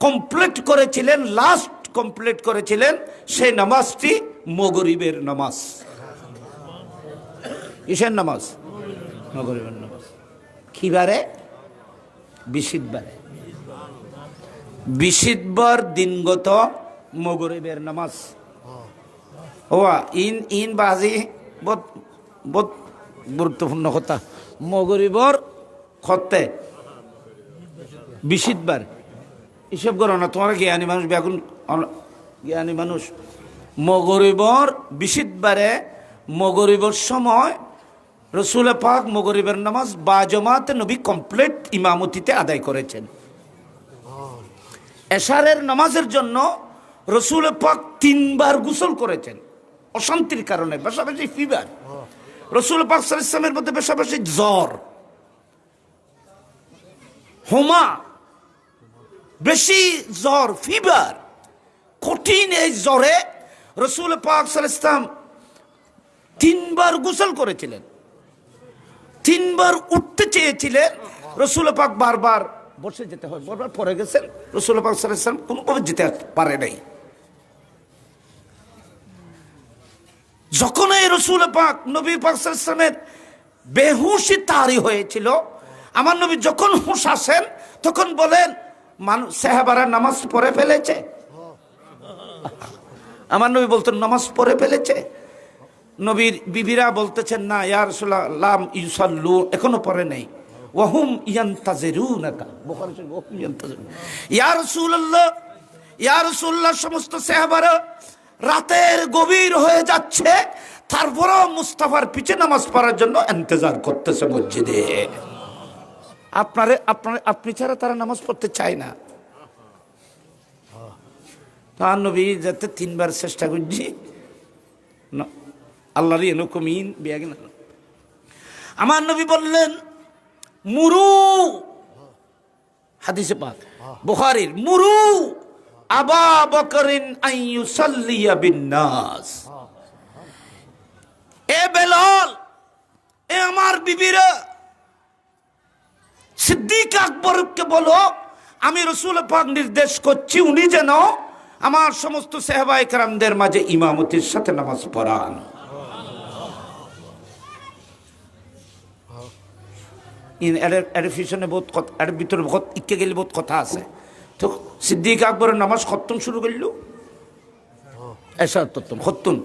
কমপ্লিট করেছিলেন, লাস্ট কমপ্লিট করেছিলেন, সেই নামাজটি মাগরিবের নামাজ। কিসের নামাজ? মাগরিবের নামাজ। কি বারে? বিশুদ্ধবারে। বিশুদ্ধবার দিনগত মাগরিবের নামাজ। ওয়া ইন বাজি বহুত গুরুত্বপূর্ণ কথা। মাগরিবর খতে বিশুদ্ধবার হিসাব করো না, তোমার জ্ঞানী মানুষ, বেগুন জ্ঞানী মানুষ। মাগরিবর বিশুদ্ধবারে, মাগরিবর সময় রসুল পাক মাগরিবের নামাজ বা জামাতে নবী কমপ্লিট ইমামতিতে আদায় করেছেন। এশারের নামাজের জন্য রসুল পাক 3 বার গোসল করেছেন অশান্তির কারণে, বেশাবেশি ফিভার। রসুল পাক সাল্লাল্লাহু আলাইহি ওয়াসাল্লামের মধ্যে বেশাবেশি জ্বর, হোমা, বেশি জ্বর, ফিভার, কঠিন। এই জ্বরে রসুল পাক সাল্লাল্লাহু আলাইহি ওয়াসাল্লাম 3 বার গোসল করেছিলেন। 3 বার উঠতে চেয়েছিলেন, রসুল পাক বারবার বসে যেতে হয়, বারবার পড়ে গেছেন। রসুল পাক সাল্লাল্লাহু আলাইহি ওয়াসাল্লাম কোনোভাবে যেতে পারে নাই। যখন এই রসুল পাক নবী পাক সাল্লাল্লাহু আলাইহি ওয়াসাল্লামের বেহুশি তারি হয়েছিল, আমার নবী যখন হুঁশ আসেন তখন বলেন সাহাবারা নামাজ পড়ে ফেলেছে। আমার নবী বলতেন নামাজ পড়ে ফেলেছে। নবীর বিবিরা বলতেছেন না ইয়া রাসূলুল্লাহ লাম ইউসাল্লু, এখনো পড়ে নাই। ওয়াহুম ইয়ান্তাজিরুনাকা, বুখারী শরীফ, ওয়াহুম ইয়ান্তাজিরুন। ইয়া রাসূলুল্লাহ, ইয়া রাসূলুল্লাহ, সমস্ত সাহাবারা রাতের গভীর হয়ে যাচ্ছে, তারপরও মুস্তাফার পিছে নামাজ পড়ার জন্য ইন্তজার করতেছে মসজিদে। আপনি ছাড়া তারা নামাজ পড়তে চায় না। তার নবী যাতে 3 বার চেষ্টা করছি, আল্লাহর এনকমিন বিয়াগিন। আমার নবী বললেন মুরু, হাদিসে পাক বুখারীর, মুরু আবা বকরিন আন ইউসাল্লিয়া বিন-নাস। এ বেলাল, এ আমার বিবিরা, সিদ্দিক আকবরকে বলো আমি রসুল পাক নির্দেশ করছি উনি যেন আমার সমস্ত সাহাবায়ে কেরামদের মাঝে ইমামতির সাথে নামাজ পড়ান। এর পিছনে বহুত কথা, এর ভিতরে বহুত ইকে গেলে বহুত কথা আছে। তো সিদ্দিক আকবরের নামাজ খত্তম শুরু করল, এশারতুন খত্তুন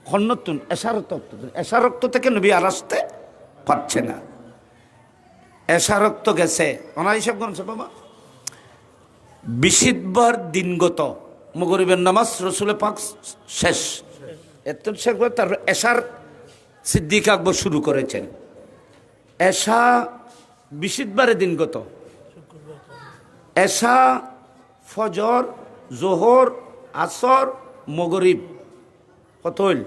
খন্নতুন এশারতুন, এশারক্ত থেকে নবী আর আসতে পারছে না, এশারক্ত গেছে। ওনার হিসাব করছে বাবা বিশুদ্ধবার দিনগত মাগরিবের নামাজ রসুল পাক শেষ, এত শেষ করে তারপর এশার সিদ্দিক আকবর শুরু করেছেন। এশা বিশুদ্ধবারে দিনগত, এশা, ফজর, জোহর, আসর, মাগরিব, কত হইল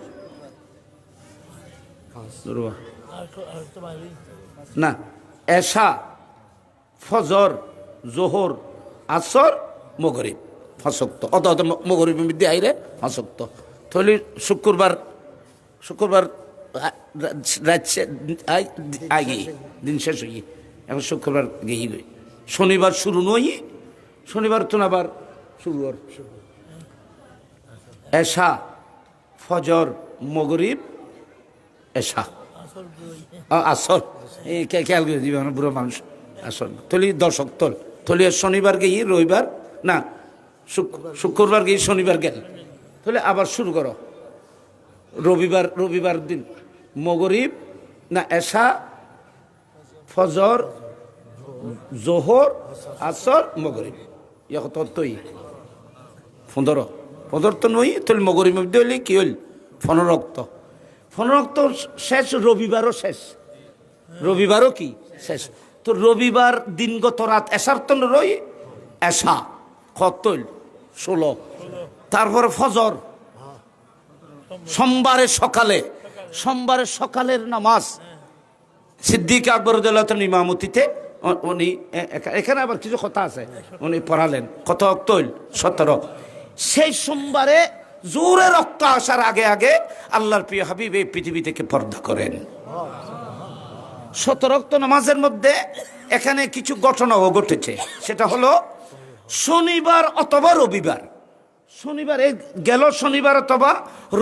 না? এশা, ফজর, জোহর, আসর, মগরিব 5 ওয়াক্ত। অত মগরিবের মধ্যে আইরে 5 ওয়াক্ত। তাহলে শুক্রবার আগে দিন শেষ হই, এখন শুক্রবার গিয়ে শনিবার শুরু নই, শনিবার তো আবার শুরু হর। এশা, ফজর, মগরিব, এশা, আসর, এই খেয়াল করে দিবে বুড়ো মানুষ। আসর তলি 10 ওয়াক্ত। তলি শনিবার গিয়ে রবিবার না, শুক্রবার গিয়ে শনিবার গেল, তাহলে আবার শুরু করো রবিবার দিন মগরিব না এশা, ফজর, জোহর, আসর, মগরিব, তই 15 তো নই। তাহলে মগরিব মধ্যে হইলে কি হইল 15 ওয়াক্ত। 15 ওয়াক্ত শেষ, রবিবারও শেষ, রবিবারও কি শেষ। তো রবিবার দিনগত রাত এশার তো রই, এশা কত 16। তারপরে ফজর, সোমবারের সকালের নামাজ সিদ্দিক আকবর ইমামতিতে উনি, এখানে আবার কিছু কথা আছে, উনি পড়ালেন। কত ওয়াক্ত হইল 17। সেই সোমবারে জোরে রক্ত আসার আগে আগে আল্লাহর প্রিয় হাবিব এই পৃথিবী থেকে পর্দা করেন। 17 ওয়াক্ত নামাজের মধ্যে এখানে কিছু ঘটনাও ঘটেছে। সেটা হলো শনিবার অথবা রবিবার, শনিবারে গেল শনিবার অথবা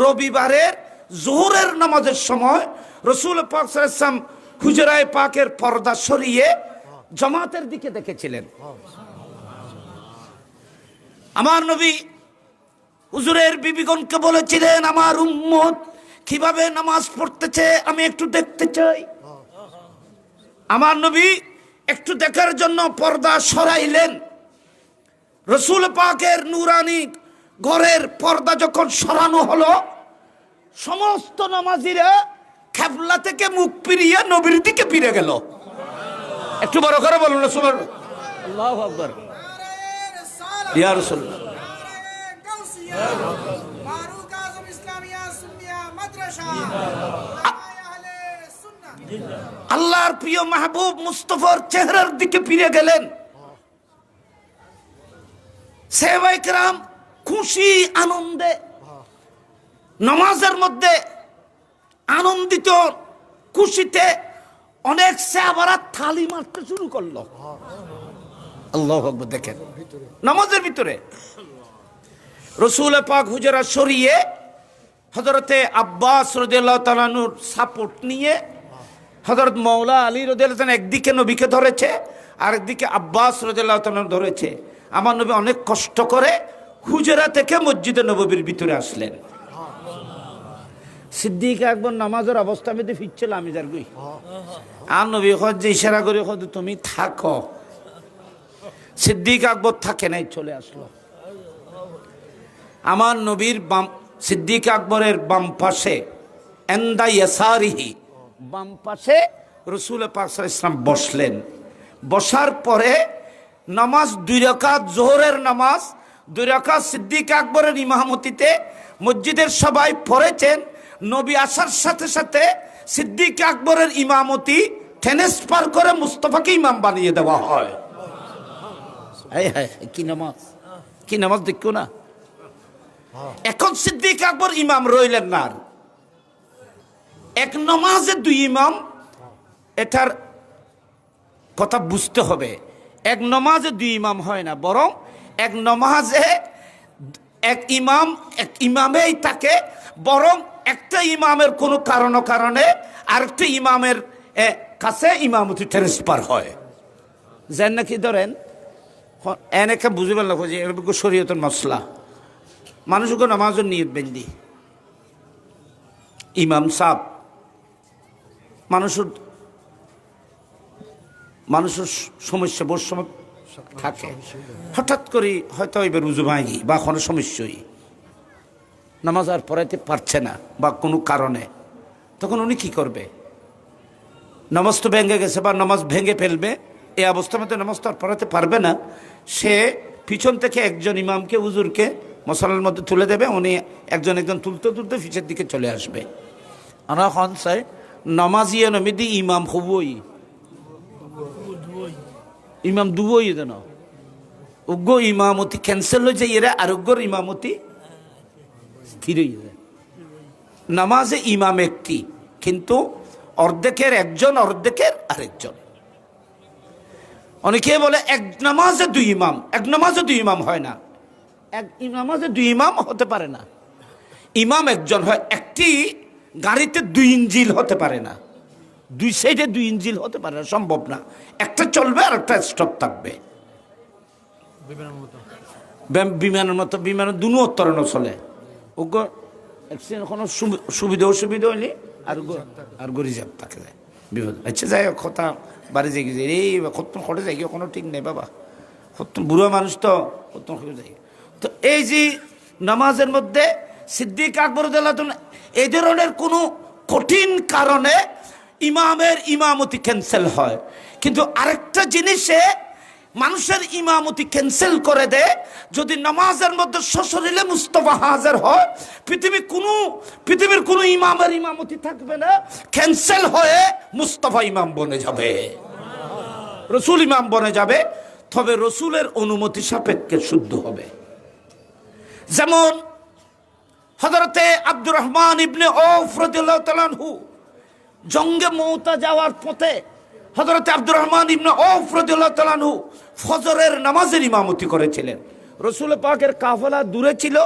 রবিবারের জোহরের নামাজের সময় রসুল পাক সাল্লাল্লাহু আলাইহি ওয়াসাল্লাম হুজরায়ে পাকের পর্দা সরিয়ে জামাতের দিকে দেখেছিলেন। আমার নবী হুজুরের বিবিগণকে বলেছিলেন, আমার উম্মত কিভাবে নামাজ পড়তেছে আমি একটু দেখতে চাই। আমার নবী একটু দেখার জন্য পর্দা সরাইলেন। রসুল পাকের নূরানি ঘরের পর্দা যখন সরানো হলো, সমস্ত নামাজিরা কিবলা থেকে মুখ ফিরিয়ে নবীর দিকে ফিরে গেল। একটু বড় করে বলুন সুবহানাল্লাহ, আল্লাহু আকবার। ইয়া রাসূলুল্লাহ, আল্লাহর প্রিয় মাহবুব মুস্তাফার চেহারার দিকে ফিরে গেলেন। সাহাবায়ে কেরাম খুশি আনন্দে নামাজের মধ্যে আনন্দিত খুশিতে অনেক সাহাবারা থালি মারতে শুরু করলো। আল্লাহু আকবার। দেখেন নামাজের ভিতরে রাসূল পাক হুজরা সরিয়ে হযরতে আব্বাস রাদিয়াল্লাহু তাআলা আনহুর সাপোর্ট নিয়ে হযরত মাওলা আলী রাদিয়াল্লাহু তাআলা একদিকে নবীকে ধরেছে, আরেকদিকে আব্বাস রাদিয়াল্লাহু তাআলা ধরেছে। আমার নবী অনেক কষ্ট করে হুজরা থেকে মসজিদে নববীর ভিতরে আসলেন। সিদ্দিক আকবর নামাজের অবস্থা মধ্যে ফিরছিল, আমি যার গই আর নবী যে ইশারা করে তুমি থাকো। সিদ্দিক আকবর থাকে নাই, চলে আসলো। আমার নবীর সিদ্দিক আকবরের বাম পাশে এন্দা ইয়াসারিহি, বাম পাশে রাসূল পাক সাল্লাল্লাহু আলাইহি ওয়াসাল্লাম বসলেন। বসার পরে নামাজ 2 রাকাত, জোহরের নামাজ 2 রাকাত সিদ্দিক আকবরের ইমামতিতে মসজিদের সবাই পড়েছেন। নবী আসার সাথে সাথে সিদ্দিক আকবরের ইমামতি ট্রান্সফার করে মুস্তাফাকে ইমাম বানিয়ে দেওয়া হয়। কি নামাজ দেখো না। এখন সিদ্দিক আকবর ইমাম রইলেন না, এক নামাজে 2 ইমাম। এটার কথা বুঝতে হবে, এক নামাজে 2 ইমাম হয় না, বরং এক নামাজে এক ইমামেই থাকে, বরং একটা ইমামের কোনো কারণে আরেকটা ইমামের কাছে ইমামতি ট্রান্সফার হয়। যেন নাকি ধরেন এনেকে বুঝে পেলাম যে শরীয়তের মশলা মানুষকে নামাজের নিয়ত বেঁধি ইমাম সাহেব মানুষের সমস্যা বড় সময় থাকে, হঠাৎ করে হয়তো এবার রুজু ভাঙি বা কোনো সমস্যাই নামাজ আর পড়াইতে পারছে না বা কোনো কারণে, তখন উনি কি করবে? নামাজ তো ভেঙে গেছে বা নামাজ ভেঙে ফেলবে, এই অবস্থার মধ্যে নামাজ তো আর পড়াতে পারবে না। সে পিছন থেকে একজন ইমামকে হুজুরকে মশালার মধ্যে তুলে দেবে, উনি একজন তুলতে তুলতে পিছের দিকে চলে আসবে। আমরা হন চাই নামাজিয়া নমিদি ইমাম হবই ইমাম দুবই দেন উগ্র ইমামতি ক্যান্সেল হয়ে যায় এরা আরোগ্যর ইমামতি স্থির হয়ে যায়। নামাজে ইমাম একটি, কিন্তু অর্ধেকের একজন, অর্ধেকের আরেকজন। অনেকে বলে এক নামাজে দুই ইমাম, এক নামাজে দুই ইমাম হয় না, এক নামাজে দুই ইমাম হতে পারে না। ইমাম একজন হয়। একটি গাড়িতে দুই ইঞ্জিল হতে পারে না, দুই সাইডে দুই ইঞ্জিল হতে পারে না, সম্ভব না। একটা চলবে আর একটা স্টপ থাকবে, বিমানের মতো। বিমানের দুনো উত্তরণও চলে। ওগো অ্যাক্সিডেন্ট কোনো সুবিধা অসুবিধা হইলে আর রিজার্ভ থাকে যায় বিপদ। আচ্ছা যাই হোক, কথা বাড়ি যাই গেছে এই কতক্ষণ খটে যাই কোনো ঠিক নেই বাবা, কতক্ষণ বুড়ো মানুষ তো কতক্ষণ খটে যাই। তো এই যে নামাজের মধ্যে সিদ্দিক আকবর এই ধরনের কোনো কঠিন কারণে ইমামের ইমামতি ক্যান্সেল হয়। কিন্তু আরেকটা জিনিসে মানুষের ইমামতি ক্যান্সেল করে দেয়, যদি নামাজের মধ্যে সশরীরে মুস্তফা হাজির হয়, পৃথিবীর কোনো ইমামের ইমামতি থাকবে না, ক্যান্সেল হয়ে মুস্তফা ইমাম বনে যাবে, রসুল ইমাম বনে যাবে। তবে রসুলের অনুমতি সাপেক্ষে শুদ্ধ হবে। যেমন হযরতে আব্দুর রহমান ইবনে আউফ রাদিয়াল্লাহু তাআলা আনহু জঙ্গে মউতা যাওয়ার পথে হযরতে আব্দুর রহমান ইবনে আউফ রাদিয়াল্লাহু তাআলা আনহু ফজরের নামাজের ইমামতি করেছিলেন। রাসূল পাকের কাফেলা দূরে ছিল,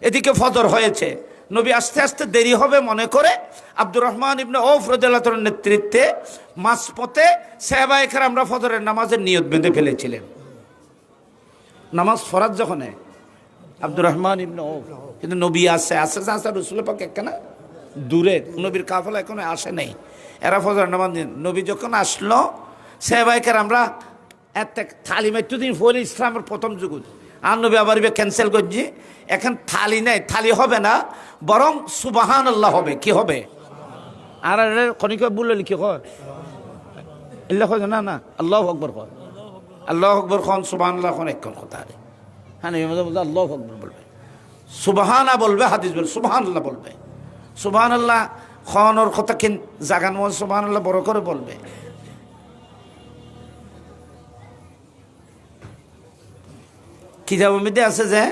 এদিকে ফজর হয়েছে, নবী আস্তে আস্তে দেরি হবে মনে করে আব্দুর রহমান ইবনে আউফ রাদিয়াল্লাহু তাআলার নেতৃত্বে মাঝপথে সাহাবায়ে কেরামরা ফজরের নামাজের নিয়ত বেঁধে ফেলেছিলেন। নামাজ ফরজ যখন আব্দুর রহমান ইবনে আউফ, কিন্তু নবী আসে রাসূল পাক একখানা দূরে, নবীর কাফেলা এখনো আসে নাই, এরা ফজর নামাজ। নবী যখন আসলো সাহাবায়ে কেরামরা থালি মাত্র দিন ফলে ইসলামের প্রথম যুগ আর নবী আবার ক্যান্সেল করছি, এখন থালি নাই, থালি হবে না, বরং সুবহানাল্লাহ হবে। কি হবে? আর খনিকা বললে কি হয় ইল্লাহ না না আল্লাহু আকবার কর, আল্লাহু আকবার খন সুবহানাল্লাহ খন একখান কথা আরে হ্যাঁ আল্লাহু আকবার বলবে, সুবহানা বলবে, হাদিস বলবে সুবহানাল্লাহ বলবে। সুবহানাল্লাহ খনর কথা কিন জাগান মন সুবহানাল্লাহ বড় করে বলবে। কিতাব মধ্যে আছে যে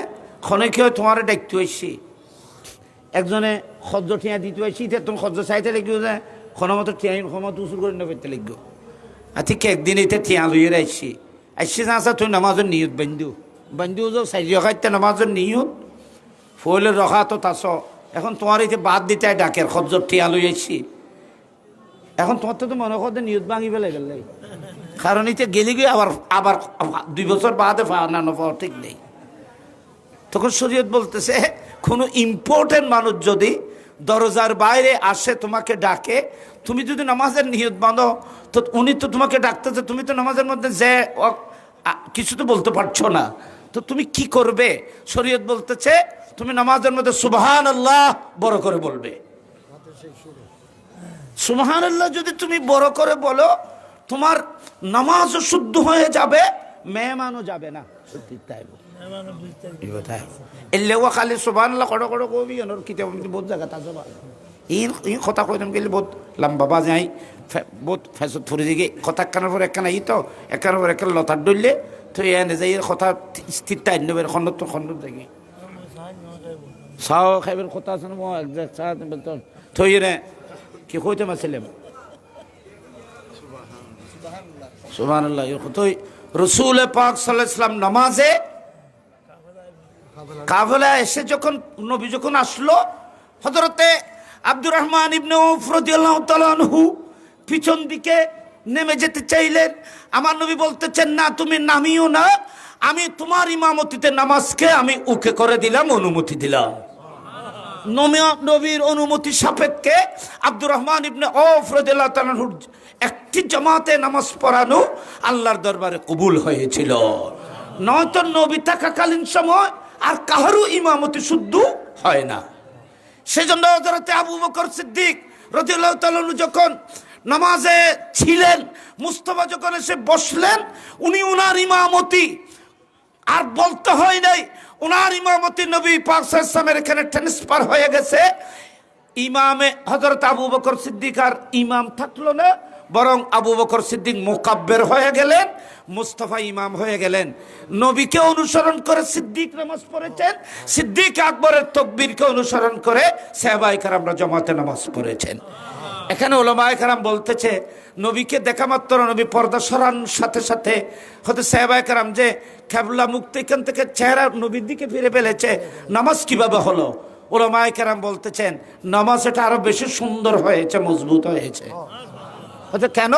খনিকে তোমার দেখতে হয়েছি, একজনে খজ্জ ঠিয়া দিতে হয়েছি, তুমি খজ্জ চাইতে লিখবো যে ক্ষণমতো ঠিয়াই ক্ষমতা উসুল করে নেবে লিখবো। আর ঠিক একদিন এটা ঠিয়া লইয়ে আইসি যা তুই নামাজের নিয়ত বান্ধু যে চাইজ খাইতে নামাজের নিয়ত ফলে রখা তো তাস। এখন তোমার এই বাদ দিতে ডাকের খজ্জর ঠিয়া লই আইসি, এখন তোমার তো মনে করতে নিয়ত ভাঙি ফেলে গেলে, কারণ এতে গেলে গিয়ে আবার 2 বছর বাদে না পাওয়া ঠিক নেই। তখন শরীয়ত বলতেছে কোনো ইম্পর্টেন্ট মানুষ যদি দরজার বাইরে আসে তোমাকে ডাকে, তুমি যদি নামাজের নিয়ত বাঁধো, তো উনি তো তোমাকে ডাকতেছে, তুমি তো নামাজের মধ্যে যে কিছু তো বলতে পারছো না, তো তুমি কি করবে? শরীয়ত বলতেছে তুমি নামাজের মধ্যে সুবহানাল্লাহ বড় করে বলবে। সুবহানাল্লাহ যদি তুমি বড় করে বলো, তোমার নামাজও শুদ্ধ হয়ে যাবে, মেহমানও যাবে না। সত্যি তাই এলেও খালি সুবহানাল্লাহ কড়ো কড়ো কবি ওর কিতাব বহুত জায়গা তা যাবা এই কথা কইতাম গেলে বহুত লম্বা বা যাই বহুত ফেসত ফুরে দিকে কথা একখানার পর একখানা তো একখানার পর একখানা লতার ডললে তো এনে যাই কথা স্থির টাইম নেবে খন্ড তো খন্ড দেখি চাও খাইবের কথা আছে না একজাক্ট চা থই রে কি কইতে মাছিলাম সুবহানাল্লাহ। রসুল পাক সাল্লাল্লাহু আলাইহি ওয়াসাল্লাম নামাজে কাফেলা এসে যখন নবী যখন আসলো, হযরতে আব্দুর রহমান ইবনে আউফ রাদিয়াল্লাহু তাআলা আনহু পিছন দিকে নেমে যেতে চাইলেন। আমার নবী বলতেছেন না তুমি নামিও না, আমি তোমার ইমামতিতে নামাজকে আমি উকে করে দিলাম, অনুমতি দিলাম। নবীর অনুমতি সাপেক্ষে আব্দুর রহমান ইবনে আউফ রাদিয়াল্লাহু তাআলা আনহু একটি জামাতে নামাজ পড়ানো আল্লাহর দরবারে কবুল হয়েছিল। নয়তো নবী থাকাকালীন সময় আর কাহারও ইমামতি শুদ্ধ হয় না। সেজন্য হযরতে আবু বকর সিদ্দিক রাদিয়াল্লাহু তাআলা যখন নামাজে ছিলেন, মুস্তাফা যখন এসে বসলেন, উনি উনার ইমামতি আর বলতে হয় নাই, উনার ইমামতি নবী পাক সাল্লাল্লাহু আলাইহি ওয়াসাল্লামের এখানে ট্রান্সফার হয়ে গেছে। ইমামে হযরত আবু বকর সিদ্দিক আর ইমাম থাকলো না, বরং আবু বকর সিদ্দিক মুকাব্বির হয়ে গেলেন, মুস্তাফা ইমাম হয়ে গেলেন। নবীকে অনুসরণ করে সিদ্দিক নামাজ পড়েছেন, সিদ্দিক আকবরের তাকবীরকে অনুসরণ করে সাহাবায়ে কেরামরা জামাতে নামাজ পড়েছেন। এখানে উলামায়ে কেরাম বলতেছে নবীকে দেখা মাত্র নবী পর্দা সরান সাথে সাথে হয়তো সাহাবায়ে কেরাম যে কিবলা মুক্ত এখান থেকে চেহারা নবীর দিকে ফিরে ফেলেছে, নামাজ কিভাবে হলো? উলামায়ে কেরাম বলতেছেন নামাজ এটা আরো বেশি সুন্দর হয়েছে, মজবুত হয়েছে। হয়তো কেন?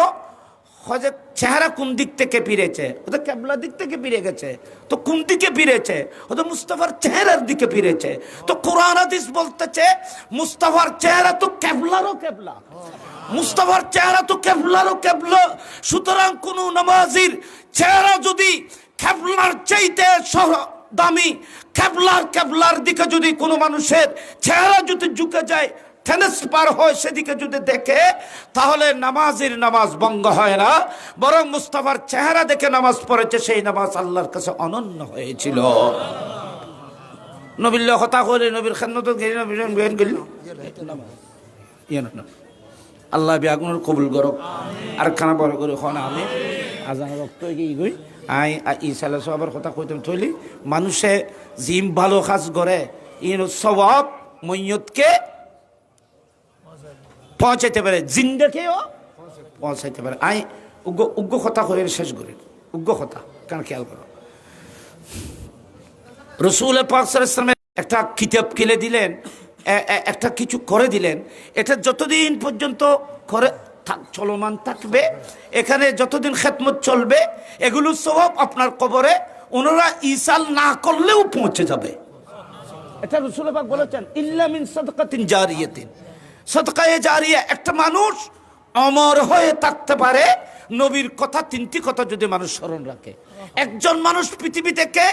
হয়তো চেহারা কোন দিক থেকে ফিরেছে? হয়তো কিবলার দিক থেকে ফিরে গেছে, তো কোন দিকে ফিরেছে? হয়তো মুস্তাফার চেহারার দিকে ফিরেছে। তো কোরআন হাদিস বলতেছে মুস্তাফার চেহারা তো কিবলারও কিবলা, মুস্তাফার চেহারা তো কিবলারও কিবলা। সুতরাং কোন নামাজির চেহারা যদি কিবলার চাইতে দামি, কিবলার দিকে যদি কোনো মানুষের চেহারা যদি ঝুঁকে যায়, ট্রান্সফার হয় সেদিকে যদি দেখে, তাহলে নামাজের নামাজ ভঙ্গ হয় না, বরং মুস্তাফার চেহারা দেখে নামাজ পড়েছে, সেই নামাজ আল্লাহর কাছে অনন্য হয়েছিল। নবীর কথা করে নবীর খেদমত আল্লাহ বিয়াগুনের কবুল করক। আর খানা বড় করে খানা আমি আজান রক্ত গই আই ইসালা সবার কথা কইতাম থইলি মানুষে জিম ভালো কাজ করে ইন সওয়াব মইয়তকে পৌঁছাইতে পারে, জিন্দাকেও পৌঁছাইতে পারে। আই উগ্র কথা করে শেষ করি, উগ্র কথা কারণ খেয়াল করো। রসুল পাক সাল্লাল্লাহু আলাইহি ওয়াসাল্লাম একটা কিতাব কিনে দিলেন, একটা কিছু করে দিলেন, এটা যতদিন পর্যন্ত করে চলমান থাকবে, এখানে যতদিন খেদমত চলবে, এগুলো সব আপনার কবরে ওনারা ইসাল না করলেও পৌঁছে যাবে। এটা রাসূল পাক বলেছেন ইল্লা মিন সাদকাতিন জারিয়াতিন, সাদকায়ে জারিয়া। একটা মানুষ অমর হয়ে থাকতে পারে নবীর কথা, তিনটি কথা যদি মানুষ স্মরণ রাখে। একজন মানুষ পৃথিবী থেকে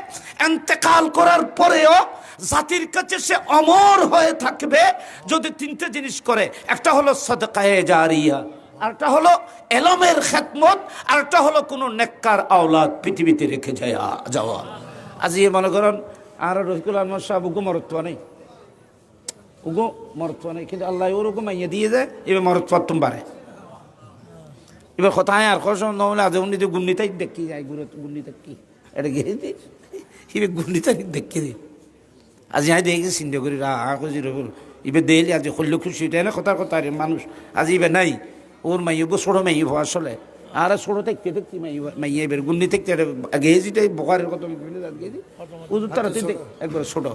ইন্তেকাল করার পরেও জাতির কাছে সে অমর হয়ে থাকবে যদি তিনটে জিনিস করে। একটা হলো সাদকায়ে জারিয়া, আরেকটা হলো এলমের খেদমত, আরেকটা হলো কোনো নেককার আওলাদ পৃথিবীতে রেখে যাওয়া। আজ মনে করেন আর রফিকুল আহমদ সাহেব উগো মরত্ব নেই, উগো মরত্ব নেই, কিন্তু আল্লাহ ওরকম মাইয়া দিয়ে যায়, এবার মরত্ব তুম বাড়ে। এবার কোথায় আর কষ্ট নহলে আজ উনি গুন্ডিতাই দেখি যায়, গুন্ডিতা কি এটা গিয়ে এবার গুন্ডিতা দেখি দিই। আজ যাই দেখি চিন্তা করি এবার দেলি আজ হল্য খুশি না কথার কথা মানুষ আজ এবার নাই ওর মাইব ছোটো মাইব আসলে আর ছোটো থাকতে দেখছি মাইয়া এবার গুন্ডি থাকতে গেছিটাই বোকারের কথা উজুর তারা একবার ছোট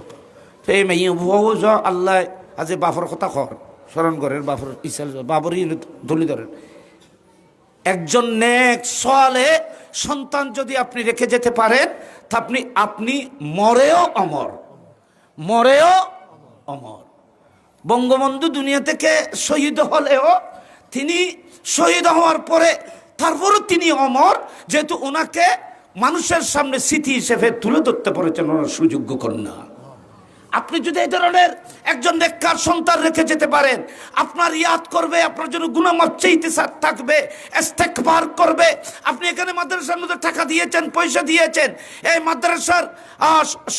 তো এই মাইয়া ভুয়াও য আল্লাহ আজ বাপর কথা কর স্মরণ করেন, বাপর ইসাল বাবরই ধলি ধরেন। একজন নেক সালে সন্তান যদি আপনি রেখে যেতে পারেন, তা আপনি মরেও অমর, মরেও অমর। বঙ্গবন্ধু দুনিয়া থেকে শহীদ হলেও তিনি শহীদ হওয়ার পরে তারপরও তিনি অমর, যেহেতু ওনাকে মানুষের সামনে স্মৃতি হিসেবে তুলে ধরতে পেরেছেন ওনার সুযোগ্য কন্যা। আপনি যদি এই ধরনের একজন নেককার সন্তান রেখে যেতে পারেন, আপনার ইয়াদ করবে, আপনার জন্য গুনাহ মাফ চাইতে থাকবে, ইস্তেগফার করবে। আপনি এখানে মাদ্রাসার মধ্যে টাকা দিয়েছেন, পয়সা দিয়েছেন, এই মাদ্রাসার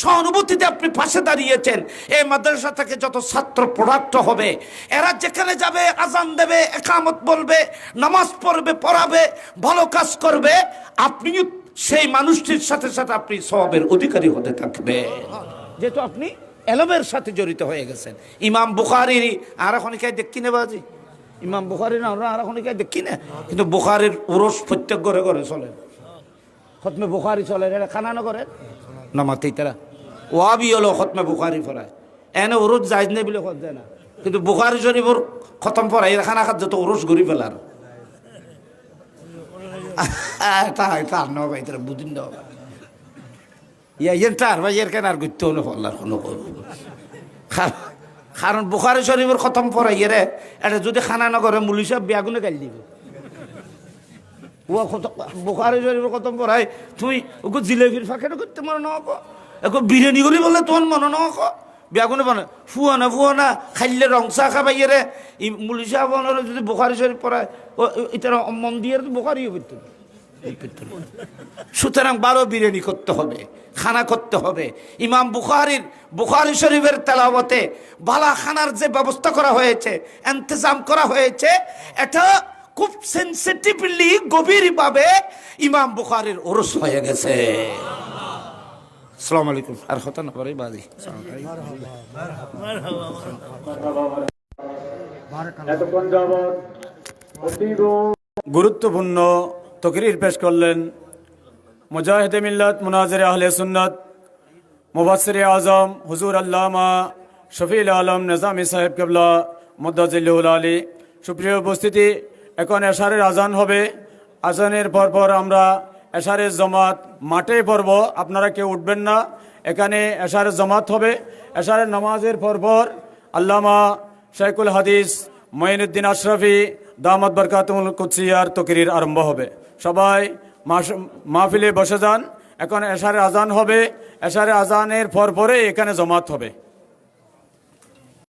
সহানুভূতিতে আপনি পাশে দাঁড়িয়েছেন। এই মাদ্রাসা থেকে যত ছাত্র প্রোডাক্ট হবে, এরা যেখানে যাবে আজান দেবে, একামত বলবে, নামাজ পড়বে, পড়াবে, ভালো কাজ করবে, আপনি সেই মানুষটির সাথে সাথে আপনি সওয়াবের অধিকারী হতে থাকবে, যেহেতু আপনি এলমের সাথে জড়িত হয়ে গেছেন। ইমাম বুখারীর আর এখন কে দেখি না বাজি, ইমাম বুখারীর আর এখন কে দেখি না, কিন্তু বুখারীর ওরস প্রত্যেক ঘরে ঘরে চলে, খতমে বুখারী চলে, এটা খানা না করে নামাতেই তারা ওয়াবি হলো খতমে বুখারী পড়ায়, এনে ওরস যাইজ নেই বলে খত যায় না, কিন্তু বুখারী শরীফর খতম পড়ায় এরা খানা খাত যত ওরস ঘুরি ফেলার তার ন ভাই তারা বুঝিন দেওয়া ইয়ার ভাই এর কেন আর গুরতে হলো আল্লাহর কোনো কারণ বুখারী শরীফের খতম পড়াই রে, এটা যদি খানা না করে মুলি সাহেব বেগুনে গাল দিব। ও বুখারী শরীফের খতম পড়াই তুই ওকে জিলেবির ফাঁকেটা করতে মনে না এখন বিরিয়ানি করি বললে তোমার মনে না বেগুনে বানে ফুয়ানা খাইলে রংসা খাবাই রে মুলি সাহেব যদি বুখারী শরীফ পড়ায় এটা মন দিয়ে বুখারিও করতে। সুতরাং বারো বিরিয়ানি করতে হবে, খানা করতে হবে। ইমাম বুখারী শরীফের তেলাওয়াতে বালা খানার যে ব্যবস্থা করা হয়েছে, ইন্তজাম করা হয়েছে, এটা খুব সেন্সিটিভলি গভীরভাবে ইমাম বুখারীর ওরস হয়ে গেছে। আসসালামু আলাইকুম। আর হতা না পারে বাজি এতক্ষণ যাবৎ অতীব গুরুত্বপূর্ণ তকরির পেশ করলেন মুজাহিদে মিল্লাত মুনাজির আহলে সুন্নাত মুবাসসিরে আজম হুজুর আল্লামা শফিউল আলম নিজামী সাহেব কেবলা মুদ্দাজিল্লুল আলী। সুপ্রিয় উপস্থিতি, এখন এশারের আজান হবে। আজানের পরপর আমরা এশারের জমাত মাঠে পড়ব, আপনারা কেউ উঠবেন না, এখানে এশারের জমাত হবে। এশারের নামাজের পরপর আল্লামা শাইখুল হাদিস মঈনুদ্দিন আশরাফি দামাত বরকাতুল কুদসিয়ার তকরির আরম্ভ হবে। সবাই মাহফিলে বসে যান, এখন এশারের আজান হবে। এশারের আজানের পরপরে এখানে জমাত হবে।